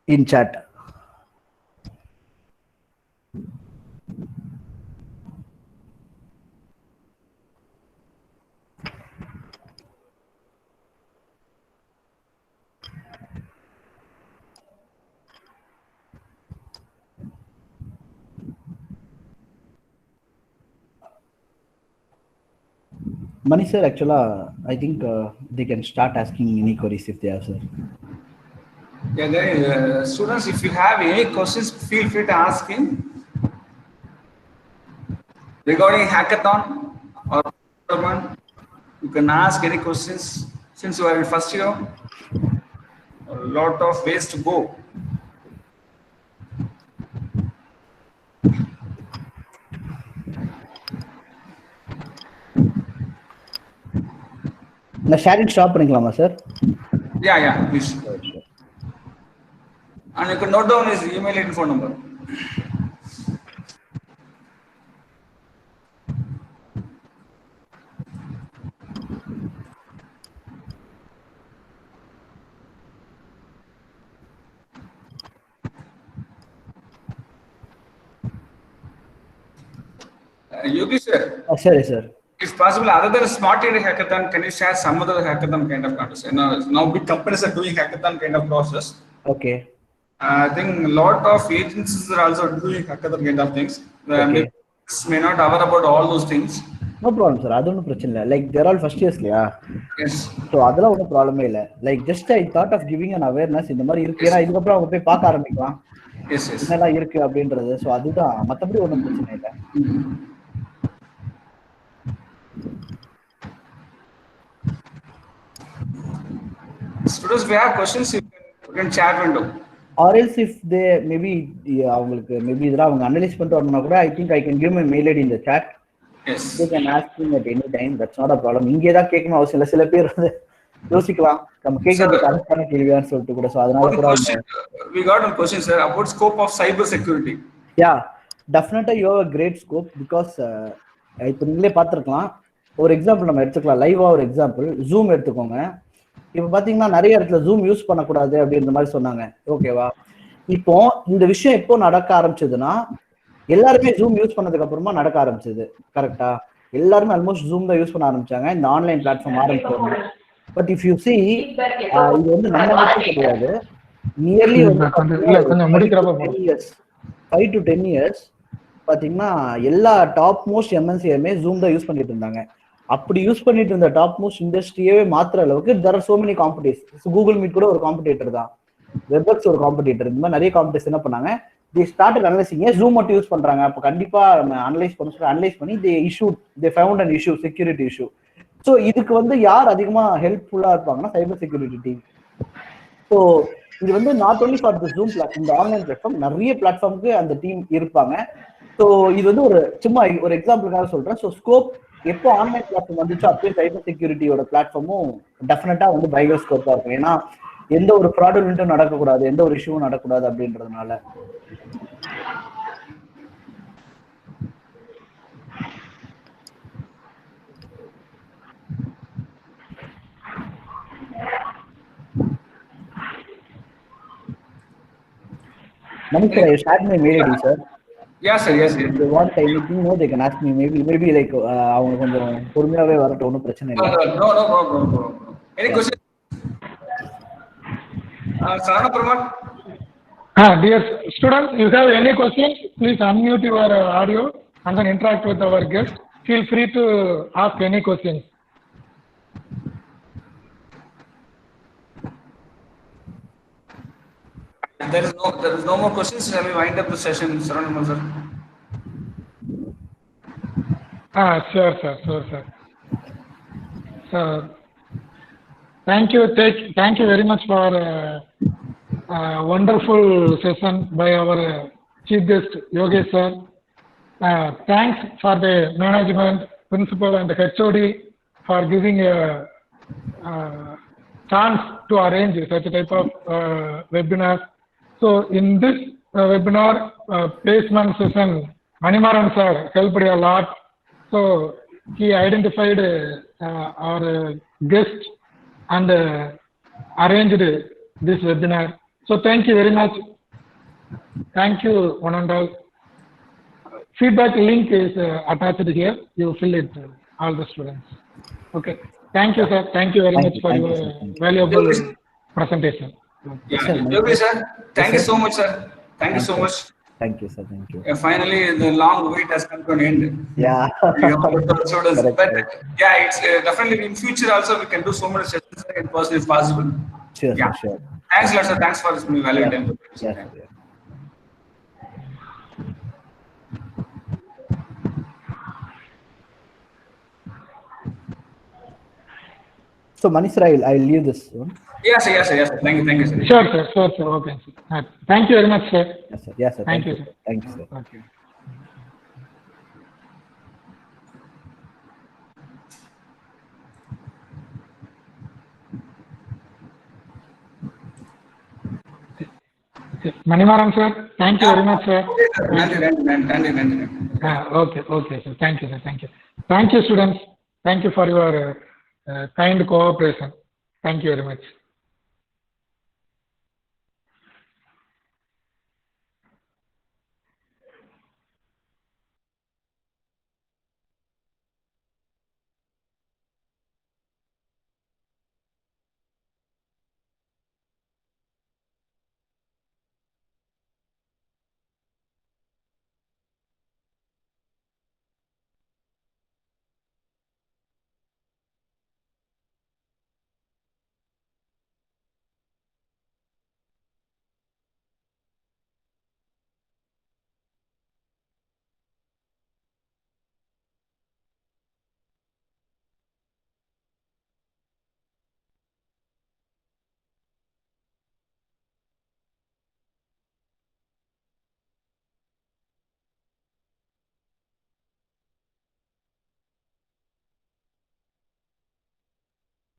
in chat. Mani sir, actually, I think they can start asking any queries if they have, sir. Yeah, guys, students, if you have any questions, feel free to ask him regarding hackathon or development. You can ask any questions. Since you are in first year, a lot of ways to go. நான் sharing stop பண்ணிக்கலாமா sir? Yeah, please. And you can note down his email and phone number. Yogi sir. சரி sir. If possible, other than Smart India Hackathon, can you share some other hackathon kind of process? Now big companies are doing hackathon kind of process. Okay. I think a lot of agencies are also doing hackathon kind of things. Okay. May not aware about all those things. No problem, sir. அது ஒன்றும் பிரச்சனை இல்லை. Like they're all first years இல்லையா? Yes. So அதெல்லாம் ஒன்றும் ப்ராப்ளமே இல்லை. Like just I thought of giving an awareness இந்த மாதிரி இருக்கு. ஏன்னா இதுக்கப்புறம் அவங்க போய் பார்க்க ஆரம்பிக்கலாம். Yes. என்னெல்லாம் இருக்கு அப்படின்றது. ஸோ அதுதான், மற்றபடி ஒன்றும் பிரச்சனை இல்லை. Students, we have questions. You can chat window. Or else if they maybe அவங்களுக்கு மேபி இதெல்லாம் அவங்க அனலைஸ் பண்ணிட்டு வரணும்னா கூட I think I can give my mail ID in the chat. Yes. They can ask me at any time. That's not a problem. இங்கே தான் கேட்கணும் அவசியம் இல்லை. சில பேர் வந்து யோசிக்கலாம் நம்ம கேட்கறது கரெக்டான கேள்வியான்னு சொல்லிட்டு கூட. ஸோ அதனால கூட we got one question sir about scope of cyber security. Yeah, definitely you have a great scope because இப்போ நீங்களே பார்த்துருக்கலாம். ஒரு எக்ஸாம்பிள் நம்ம எடுத்துக்கலாம், லைவா ஒரு எக்ஸாம்பிள் ஜூம் எடுத்துக்கோங்க. இப்போ பார்த்தீங்கன்னா நிறைய இடத்துல ஜூம் யூஸ் பண்ணக்கூடாது அப்படின்ற மாதிரி சொன்னாங்க. ஓகேவா? இப்போ இந்த விஷயம் எப்போ நடக்க ஆரம்பிச்சதுன்னா எல்லாருமே ஜூம் யூஸ் பண்ணதுக்கு அப்புறமா நடக்க ஆரம்பிச்சது. கரெக்டா? எல்லாருமே ஆல்மோஸ்ட் ஜூம் தான் யூஸ் பண்ண ஆரம்பிச்சாங்க இந்த ஆன்லைன் பிளாட்ஃபார்ம் ஆரம்பிச்சாங்க. பட் இஃப் யூ சி இது வந்து நம்ம மட்டும் கிடையாது, நியர்லி வந்து 5 to 10 years பார்த்தீங்கன்னா எல்லா டாப் மோஸ்ட் எம்என்சியுமே ஜூம் தான் யூஸ் பண்ணிட்டு இருந்தாங்க. அப்படி யூஸ் பண்ணிட்டு இருந்த டாப் மோஸ்ட் இண்டஸ்ட்ரியவே மாத்திர அளவுக்கு there are so many competitors. Google meet கூட ஒரு காம்படிட்டர் தான், வெப்எக்ஸ் ஒரு காம்படிட்டர், இந்த மாதிரி நிறைய காம்படிட்டர்ஸ் என்ன பண்ணாங்க, they started analyzing. ஜூம் மட்டும் யூஸ் பண்றாங்க, அப்போ கண்டிப்பா அனலைஸ் பண்ணி they found an issue, security issue. So இதுக்கு வந்து யார் அதிகமா ஹெல்ப்ஃபுல்லா இருப்பாங்கன்னா சைபர் செக்யூரிட்டி டீம். ஸோ இது வந்து not only for the zoom platform, இந்த ஆன்லைன் பிளாட்ஃபார்ம் நிறைய பிளாட்ஃபார்முக்கு அந்த டீம் இருப்பாங்க. ஸோ இது வந்து ஒரு சும்மா ஒரு எக்ஸாம்பிளுக்காக சொல்றேன். ஸோ ஸ்கோப் எப்போ ஆன்லைன் பிளாட்ஃபார்ம் வந்துச்சோ அப்பயே சைபர் செக்யூரிட்டியோட பிளாட்ஃபார்மும் டெஃபினட்டா வந்து பைகர் ஸ்கோப்பா இருக்கும். ஏன்னா எந்த ஒரு ஃப்ராடுலண்ட்டும் நடக்கக்கூடாது, எந்த ஒரு இஷ்யூவும் நடக்கக்கூடாது அப்படின்றதுனால. Mani sir, I shared my mail ID, sir. Yes sir. If they want anything, no, they can ask me. Maybe like அவங்க கொஞ்சம் பொறுமையாவே வரட்டும், ஒன்றும் பிரச்சனை இல்லை. No problem. Any question? Sarana Parmat. Dear students, if you have any questions, please unmute your audio and then interact with our guests. Feel free to ask any questions. There is no more questions. Shall we wind up the session, Sarana sir? Sure, sir. So, thank you very much for a wonderful session by our chief guest Yogesh sir. Thanks for the management, principal and the HOD for giving a chance to arrange such a type of webinar. So in this webinar placement session, Manimaran sir helped a lot. So he identified our guest and arranged this webinar. So thank you very much. Thank you one and all. Feedback link is attached here. You fill it, all the students. Okay. Thank you, sir. Thank you very much for your valuable presentation. Yeah, Yogi sir. Thank you so much, sir. Thank you so much. Thank you, sir. Thank you. Finally, the long wait has come to an end. Yeah. We have got students. Correct, But correct. yeah, it's definitely in future also we can do so many sessions in person if possible. Sure, Yeah. sir, sure. Thanks a lot, sir. Thanks for this valuable Yeah. time. Yes, sir, yeah. So, Manish sir, I'll leave this one. Yes, sir. Yes, sir. Yes, sir. Thank you, sir. Sure, sir. Sure, sir. Okay, sir. Thank you very much, sir. Yes, sir. Yes, sir. Thank you, sir. Thank you, sir. Okay. Manimaran, sir. Thank you very much, sir. Okay, okay, sir. Thank you, sir. Thank you. Thank you, students. Thank you for your kind cooperation. Thank you very much.